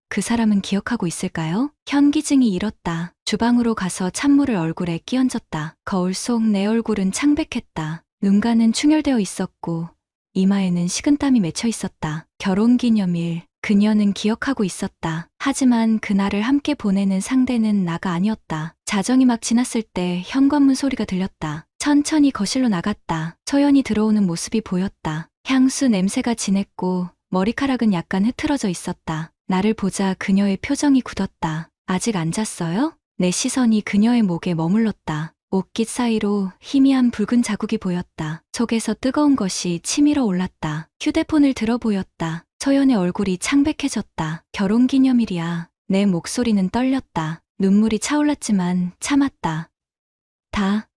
Speaker 1: 그 사람은 기억하고 있을까요? 현기증이 일었다. 주방으로 가서 찬물을 얼굴에 끼얹었다. 거울 속 내 얼굴은 창백했다. 눈가는 충혈되어 있었고 이마에는 식은땀이 맺혀 있었다. 결혼기념일. 그녀는 기억하고 있었다. 하지만 그날을 함께 보내는 상대는 나가 아니었다. 자정이 막 지났을 때 현관문 소리가 들렸다. 천천히 거실로 나갔다. 소연이 들어오는 모습이 보였다. 향수 냄새가 진했고 머리카락은 약간 흐트러져 있었다. 나를 보자 그녀의 표정이 굳었다. 아직 안 잤어요? 내 시선이 그녀의 목에 머물렀다. 옷깃 사이로 희미한 붉은 자국이 보였다. 속에서 뜨거운 것이 치밀어 올랐다. 휴대폰을 들어 보였다. 소연의 얼굴이 창백해졌다. 결혼기념일이야. 내 목소리는 떨렸다. 눈물이 차올랐지만 참았다.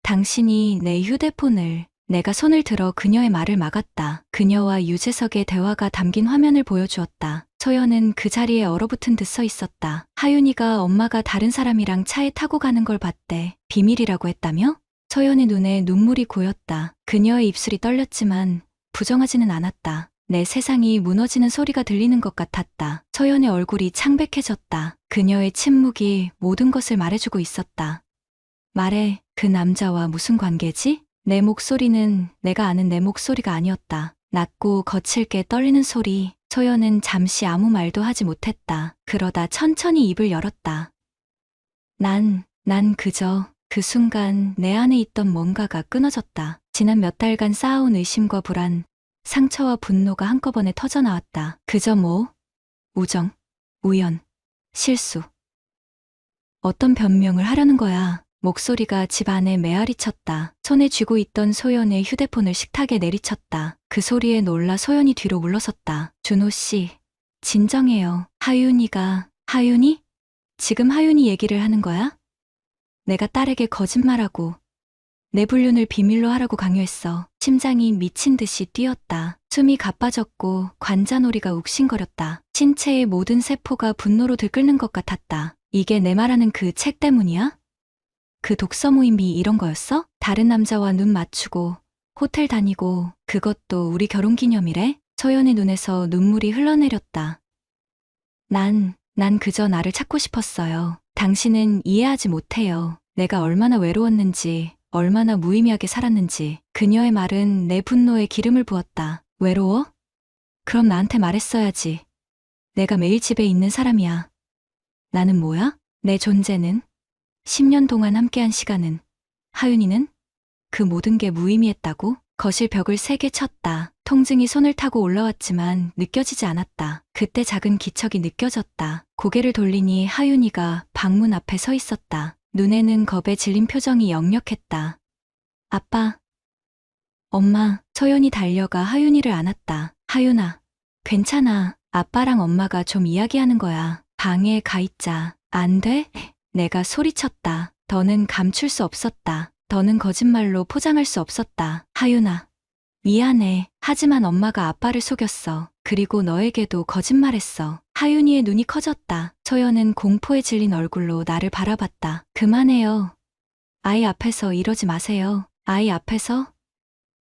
Speaker 1: 당신이 내 휴대폰을. 내가 손을 들어 그녀의 말을 막았다. 그녀와 유재석의 대화가 담긴 화면을 보여주었다. 소연은 그 자리에 얼어붙은 듯 서 있었다. 하윤이가 엄마가 다른 사람이랑 차에 타고 가는 걸 봤대. 비밀이라고 했다며? 소연의 눈에 눈물이 고였다. 그녀의 입술이 떨렸지만 부정하지는 않았다. 내 세상이 무너지는 소리가 들리는 것 같았다. 소연의 얼굴이 창백해졌다. 그녀의 침묵이 모든 것을 말해주고 있었다. 말해, 그 남자와 무슨 관계지? 내 목소리는 내가 아는 내 목소리가 아니었다. 낮고 거칠게 떨리는 소리. 소연은 잠시 아무 말도 하지 못했다. 그러다 천천히 입을 열었다. 난 그저 그 순간 내 안에 있던 뭔가가 끊어졌다. 지난 몇 달간 쌓아온 의심과 불안, 상처와 분노가 한꺼번에 터져나왔다. 그저 우정, 우연, 실수. 어떤 변명을 하려는 거야. 목소리가 집 안에 메아리 쳤다. 손에 쥐고 있던 소연의 휴대폰을 식탁에 내리쳤다. 그 소리에 놀라 소연이 뒤로 물러섰다. 준호 씨, 진정해요. 하윤이? 지금 하윤이 얘기를 하는 거야? 내가 딸에게 거짓말하고 내 불륜을 비밀로 하라고 강요했어. 심장이 미친 듯이 뛰었다. 숨이 가빠졌고 관자놀이가 욱신거렸다. 신체의 모든 세포가 분노로 들끓는 것 같았다. 이게 내 말하는 그 책 때문이야? 그 독서 모임이 이런 거였어? 다른 남자와 눈 맞추고 호텔 다니고 그것도 우리 결혼기념일에? 소연의 눈에서 눈물이 흘러내렸다. 난 그저 나를 찾고 싶었어요. 당신은 이해하지 못해요. 내가 얼마나 외로웠는지, 얼마나 무의미하게 살았는지. 그녀의 말은 내 분노에 기름을 부었다. 외로워? 그럼 나한테 말했어야지. 내가 매일 집에 있는 사람이야. 나는 뭐야? 내 존재는? 10년 동안 함께한 시간은? 하윤이는? 그 모든 게 무의미했다고? 거실 벽을 세게 쳤다. 통증이 손을 타고 올라왔지만 느껴지지 않았다. 그때 작은 기척이 느껴졌다. 고개를 돌리니 하윤이가 방문 앞에 서 있었다. 눈에는 겁에 질린 표정이 역력했다. 아빠, 엄마, 서연이 달려가 하윤이를 안았다. 하윤아, 괜찮아. 아빠랑 엄마가 좀 이야기하는 거야. 방에 가 있자. 안 돼? 내가 소리쳤다. 더는 감출 수 없었다. 더는 거짓말로 포장할 수 없었다. 하윤아, 미안해. 하지만 엄마가 아빠를 속였어. 그리고 너에게도 거짓말했어. 하윤이의 눈이 커졌다. 서연은 공포에 질린 얼굴로 나를 바라봤다. 그만해요. 아이 앞에서 이러지 마세요. 아이 앞에서?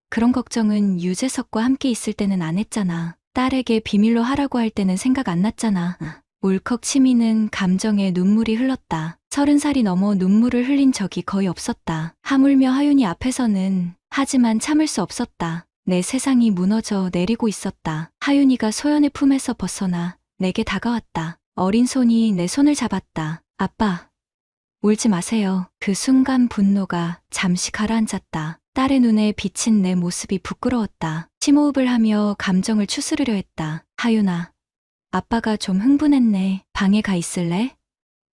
Speaker 1: 그런 걱정은 유재석과 함께 있을 때는 안 했잖아. 딸에게 비밀로 하라고 할 때는 생각 안 났잖아. 울컥 치미는 감정에 눈물이 흘렀다. 30살이 넘어 눈물을 흘린 적이 거의 없었다. 하물며 하윤이 앞에서는. 하지만 참을 수 없었다. 내 세상이 무너져 내리고 있었다. 하윤이가 소연의 품에서 벗어나 내게 다가왔다. 어린 손이 내 손을 잡았다. 아빠, 울지 마세요. 그 순간 분노가 잠시 가라앉았다. 딸의 눈에 비친 내 모습이 부끄러웠다. 심호흡을 하며 감정을 추스르려 했다. 하윤아, 아빠가 좀 흥분했네. 방에 가 있을래?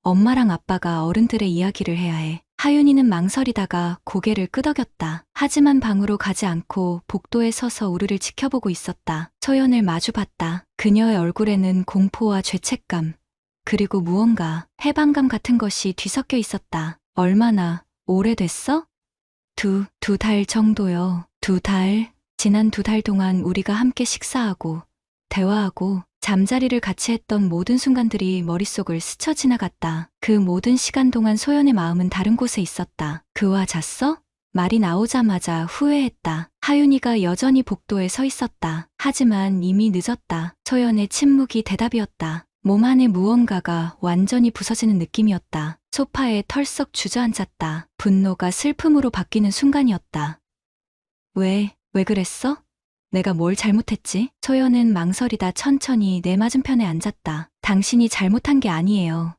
Speaker 1: 엄마랑 아빠가 어른들의 이야기를 해야 해. 하윤이는 망설이다가 고개를 끄덕였다. 하지만 방으로 가지 않고 복도에 서서 우리를 지켜보고 있었다. 소연을 마주봤다. 그녀의 얼굴에는 공포와 죄책감, 그리고 무언가 해방감 같은 것이 뒤섞여 있었다. 얼마나 오래됐어? 두 달 정도요. 2달. 지난 2달 동안 우리가 함께 식사하고, 대화하고, 잠자리를 같이 했던 모든 순간들이 머릿속을 스쳐 지나갔다. 그 모든 시간 동안 소연의 마음은 다른 곳에 있었다. 그와 잤어? 말이 나오자마자 후회했다. 하윤이가 여전히 복도에 서 있었다. 하지만 이미 늦었다. 소연의 침묵이 대답이었다. 몸 안에 무언가가 완전히 부서지는 느낌이었다. 소파에 털썩 주저앉았다. 분노가 슬픔으로 바뀌는 순간이었다. 왜 그랬어? 내가 뭘 잘못했지? 소연은 망설이다 천천히 내 맞은편에 앉았다. 당신이 잘못한 게 아니에요.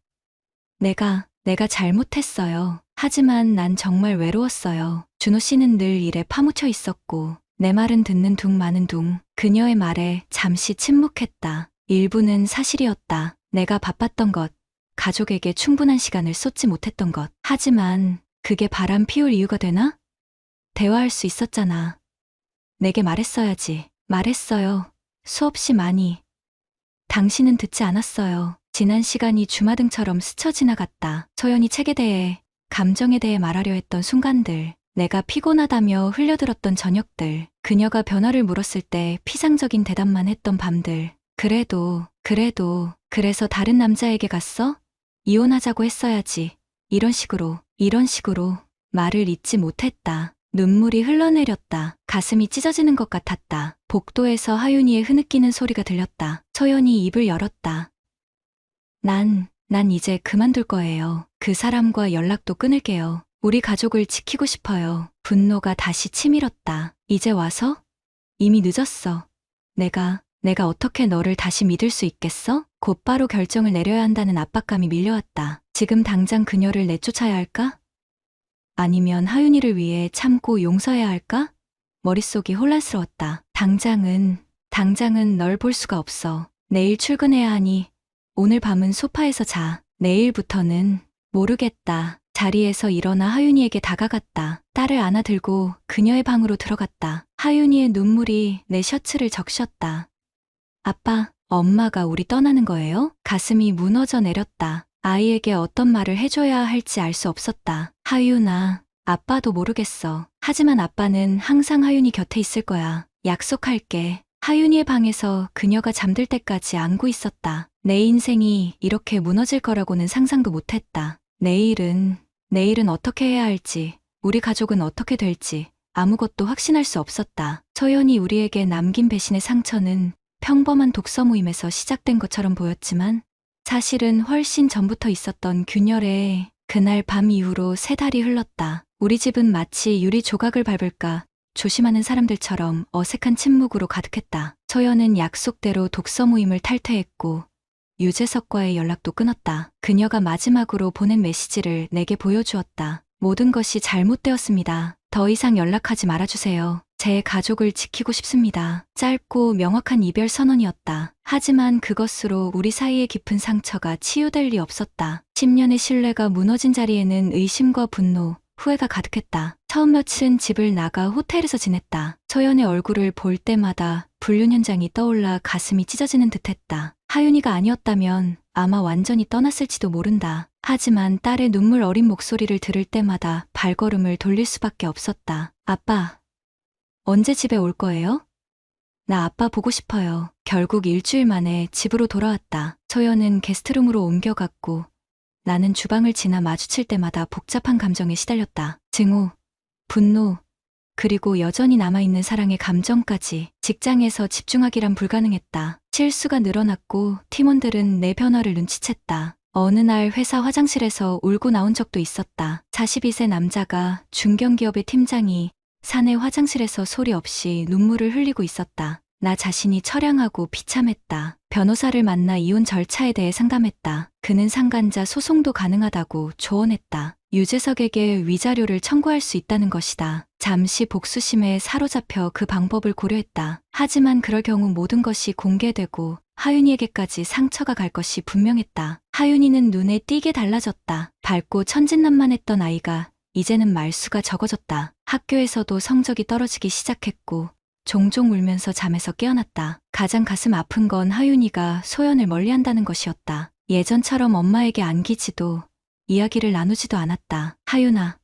Speaker 1: 내가 잘못했어요. 하지만 난 정말 외로웠어요. 준호 씨는 늘 일에 파묻혀 있었고, 내 말은 듣는 둥 마는 둥. 그녀의 말에 잠시 침묵했다. 일부는 사실이었다. 내가 바빴던 것, 가족에게 충분한 시간을 쏟지 못했던 것. 하지만 그게 바람 피울 이유가 되나? 대화할 수 있었잖아. 내게 말했어야지. 말했어요. 수없이 많이. 당신은 듣지 않았어요. 지난 시간이 주마등처럼 스쳐 지나갔다. 소연이 책에 대해, 감정에 대해 말하려 했던 순간들, 내가 피곤하다며 흘려들었던 저녁들, 그녀가 변화를 물었을 때 피상적인 대답만 했던 밤들. 그래서 다른 남자에게 갔어? 이혼하자고 했어야지. 이런 식으로 말을 잇지 못했다. 눈물이 흘러내렸다. 가슴이 찢어지는 것 같았다. 복도에서 하윤이의 흐느끼는 소리가 들렸다. 소연이 입을 열었다. 난 이제 그만둘 거예요. 그 사람과 연락도 끊을게요. 우리 가족을 지키고 싶어요. 분노가 다시 치밀었다. 이제 와서? 이미 늦었어. 내가 어떻게 너를 다시 믿을 수 있겠어? 곧바로 결정을 내려야 한다는 압박감이 밀려왔다. 지금 당장 그녀를 내쫓아야 할까? 아니면 하윤이를 위해 참고 용서해야 할까? 머릿속이 혼란스러웠다. 당장은 널 볼 수가 없어. 내일 출근해야 하니 오늘 밤은 소파에서 자. 내일부터는 모르겠다. 자리에서 일어나 하윤이에게 다가갔다. 딸을 안아들고 그녀의 방으로 들어갔다. 하윤이의 눈물이 내 셔츠를 적셨다. 아빠, 엄마가 우리 떠나는 거예요? 가슴이 무너져 내렸다. 아이에게 어떤 말을 해줘야 할지 알 수 없었다. 하윤아, 아빠도 모르겠어. 하지만 아빠는 항상 하윤이 곁에 있을 거야. 약속할게. 하윤이의 방에서 그녀가 잠들 때까지 안고 있었다. 내 인생이 이렇게 무너질 거라고는 상상도 못했다. 내일은 어떻게 해야 할지, 우리 가족은 어떻게 될지 아무것도 확신할 수 없었다. 소연이 우리에게 남긴 배신의 상처는 평범한 독서 모임에서 시작된 것처럼 보였지만 사실은 훨씬 전부터 있었던 균열에 그날 밤 이후로 3달이 흘렀다. 우리 집은 마치 유리 조각을 밟을까 조심하는 사람들처럼 어색한 침묵으로 가득했다. 소연은 약속대로 독서 모임을 탈퇴했고 유재석과의 연락도 끊었다. 그녀가 마지막으로 보낸 메시지를 내게 보여주었다. 모든 것이 잘못되었습니다. 더 이상 연락하지 말아주세요. 제 가족을 지키고 싶습니다. 짧고 명확한 이별 선언이었다. 하지만 그것으로 우리 사이의 깊은 상처가 치유될 리 없었다. 10년의 신뢰가 무너진 자리에는 의심과 분노, 후회가 가득했다. 처음 며칠은 집을 나가 호텔에서 지냈다. 소연의 얼굴을 볼 때마다 불륜 현장이 떠올라 가슴이 찢어지는 듯했다. 하윤이가 아니었다면 아마 완전히 떠났을지도 모른다. 하지만 딸의 눈물 어린 목소리를 들을 때마다 발걸음을 돌릴 수밖에 없었다. 아빠, 언제 집에 올 거예요? 나 아빠 보고 싶어요. 결국 일주일 만에 집으로 돌아왔다. 소연은 게스트룸으로 옮겨갔고 나는 주방을 지나 마주칠 때마다 복잡한 감정에 시달렸다. 증오, 분노, 그리고 여전히 남아있는 사랑의 감정까지. 직장에서 집중하기란 불가능했다. 실수가 늘어났고 팀원들은 내 변화를 눈치챘다. 어느 날 회사 화장실에서 울고 나온 적도 있었다. 42세 남자가 중견기업의 팀장이 사내 화장실에서 소리 없이 눈물을 흘리고 있었다. 나 자신이 처량하고 비참했다. 변호사를 만나 이혼 절차에 대해 상담했다. 그는 상간자 소송도 가능하다고 조언했다. 유재석에게 위자료를 청구할 수 있다는 것이다. 잠시 복수심에 사로잡혀 그 방법을 고려했다. 하지만 그럴 경우 모든 것이 공개되고 하윤이에게까지 상처가 갈 것이 분명했다. 하윤이는 눈에 띄게 달라졌다. 밝고 천진난만했던 아이가 이제는 말수가 적어졌다. 학교에서도 성적이 떨어지기 시작했고 종종 울면서 잠에서 깨어났다. 가장 가슴 아픈 건 하윤이가 소연을 멀리한다는 것이었다. 예전처럼 엄마에게 안기지도 이야기를 나누지도 않았다. 하윤아,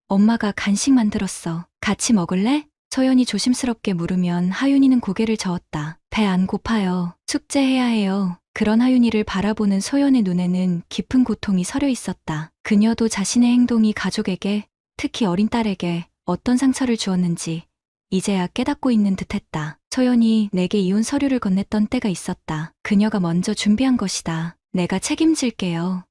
Speaker 1: 엄마가 간식 만들었어. 같이 먹을래? 소연이 조심스럽게 물으면 하윤이는 고개를 저었다. 배 안 고파요. 숙제해야 해요. 그런 하윤이를 바라보는 소연의 눈에는 깊은 고통이 서려 있었다. 그녀도 자신의 행동이 가족에게, 특히 어린 딸에게 어떤 상처를 주었는지 이제야 깨닫고 있는 듯했다. 소연이 내게 이혼 서류를 건넸던 때가 있었다. 그녀가 먼저 준비한 것이다. 내가 책임질게요.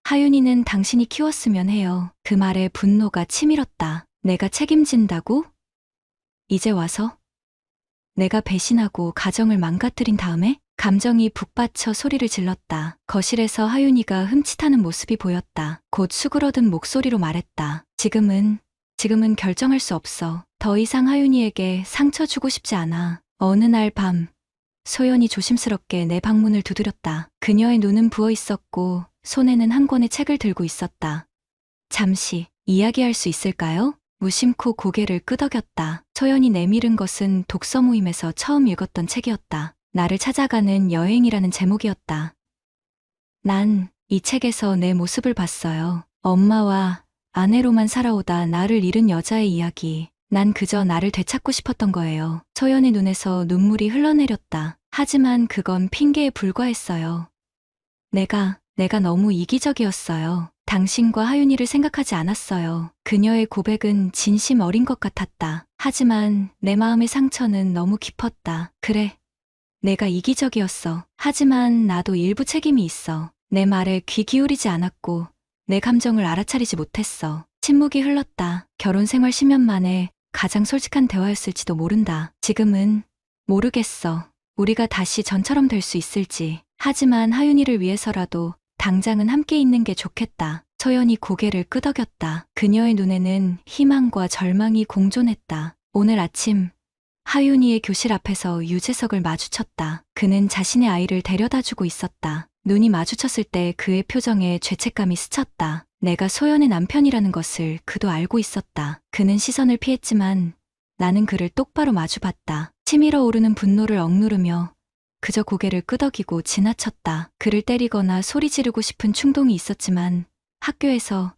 Speaker 1: 하윤이는 당신이 키웠으면 해요. 그 말에 분노가 치밀었다. 내가 책임진다고? 이제 와서? 내가 배신하고 가정을 망가뜨린 다음에? 감정이 북받쳐 소리를 질렀다. 거실에서 하윤이가 흠칫하는 모습이 보였다. 곧 수그러든 목소리로 말했다. 지금은 결정할 수 없어. 더 이상 하윤이에게 상처 주고 싶지 않아. 어느 날 밤, 소연이 조심스럽게 내 방문을 두드렸다. 그녀의 눈은 부어 있었고 손에는 한 권의 책을 들고 있었다. 잠시 이야기할 수 있을까요? 무심코 고개를 끄덕였다. 소연이 내밀은 것은 독서 모임에서 처음 읽었던 책이었다. 나를 찾아가는 여행이라는 제목이었다. 난 이 책에서 내 모습을 봤어요. 엄마와 아내로만 살아오다 나를 잃은 여자의 이야기. 난 그저 나를 되찾고 싶었던 거예요. 소연의 눈에서 눈물이 흘러내렸다. 하지만 그건 핑계에 불과했어요. 내가 너무 이기적이었어요. 당신과 하윤이를 생각하지 않았어요. 그녀의 고백은 진심 어린 것 같았다. 하지만 내 마음의 상처는 너무 깊었다. 그래, 내가 이기적이었어. 하지만 나도 일부 책임이 있어. 내 말에 귀 기울이지 않았고 내 감정을 알아차리지 못했어. 침묵이 흘렀다. 결혼 생활 10년 만에 가장 솔직한 대화였을지도 모른다. 지금은 모르겠어. 우리가 다시 전처럼 될 수 있을지. 하지만 하윤이를 위해서라도 당장은 함께 있는 게 좋겠다. 소연이 고개를 끄덕였다. 그녀의 눈에는 희망과 절망이 공존했다. 오늘 아침 하윤이의 교실 앞에서 유재석을 마주쳤다. 그는 자신의 아이를 데려다주고 있었다. 눈이 마주쳤을 때 그의 표정에 죄책감이 스쳤다. 내가 소연의 남편이라는 것을 그도 알고 있었다. 그는 시선을 피했지만 나는 그를 똑바로 마주봤다. 치밀어 오르는 분노를 억누르며 그저 고개를 끄덕이고 지나쳤다. 그를 때리거나 소리 지르고 싶은 충동이 있었지만 학교에서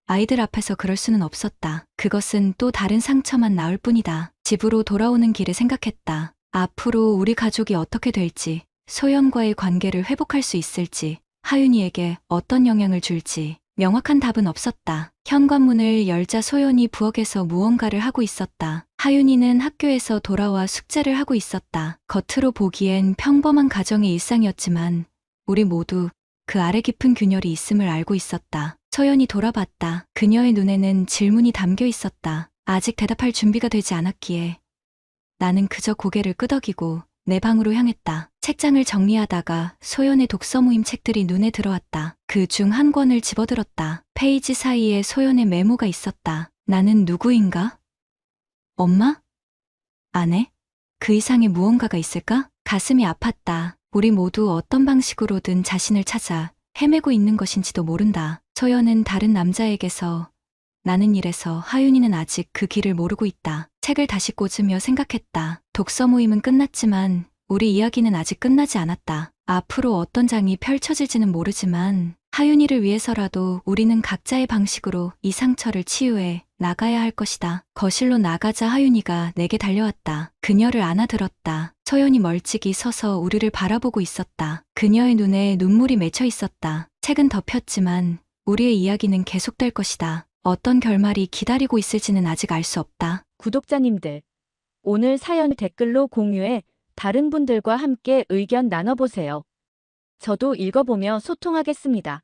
Speaker 1: 아이들 앞에서 그럴 수는 없었다. 그것은 또 다른 상처만 낳을 뿐이다. 집으로 돌아오는 길에 생각했다. 앞으로 우리 가족이 어떻게 될지, 소연과의 관계를 회복할 수 있을지, 하윤이에게 어떤 영향을 줄지 명확한 답은 없었다. 현관문을 열자 소연이 부엌에서 무언가를 하고 있었다. 하윤이는 학교에서 돌아와 숙제를 하고 있었다. 겉으로 보기엔 평범한 가정의 일상이었지만 우리 모두 그 아래 깊은 균열이 있음을 알고 있었다. 소연이 돌아봤다. 그녀의 눈에는 질문이 담겨 있었다. 아직 대답할 준비가 되지 않았기에 나는 그저 고개를 끄덕이고 내 방으로 향했다. 책장을 정리하다가 소연의 독서 모임 책들이 눈에 들어왔다. 그 중 한 권을 집어들었다. 페이지 사이에 소연의 메모가 있었다. 나는 누구인가? 엄마? 안 해? 그 이상의 무언가가 있을까? 가슴이 아팠다. 우리 모두 어떤 방식으로든 자신을 찾아 헤매고 있는 것인지도 모른다. 소연은 다른 남자에게서, 나는 일에서, 하윤이는 아직 그 길을 모르고 있다. 책을 다시 꽂으며 생각했다. 독서 모임은 끝났지만 우리 이야기는 아직 끝나지 않았다. 앞으로 어떤 장이 펼쳐질지는 모르지만 하윤이를 위해서라도 우리는 각자의 방식으로 이 상처를 치유해 나가야 할 것이다. 거실로 나가자 하윤이가 내게 달려왔다. 그녀를 안아들었다. 소연이 멀찍이 서서 우리를 바라보고 있었다. 그녀의 눈에 눈물이 맺혀 있었다. 책은 덮였지만 우리의 이야기는 계속될 것이다. 어떤 결말이 기다리고 있을지는 아직 알 수 없다.
Speaker 2: 구독자님들, 오늘 사연 댓글로 공유해 다른 분들과 함께 의견 나눠보세요. 저도 읽어보며 소통하겠습니다.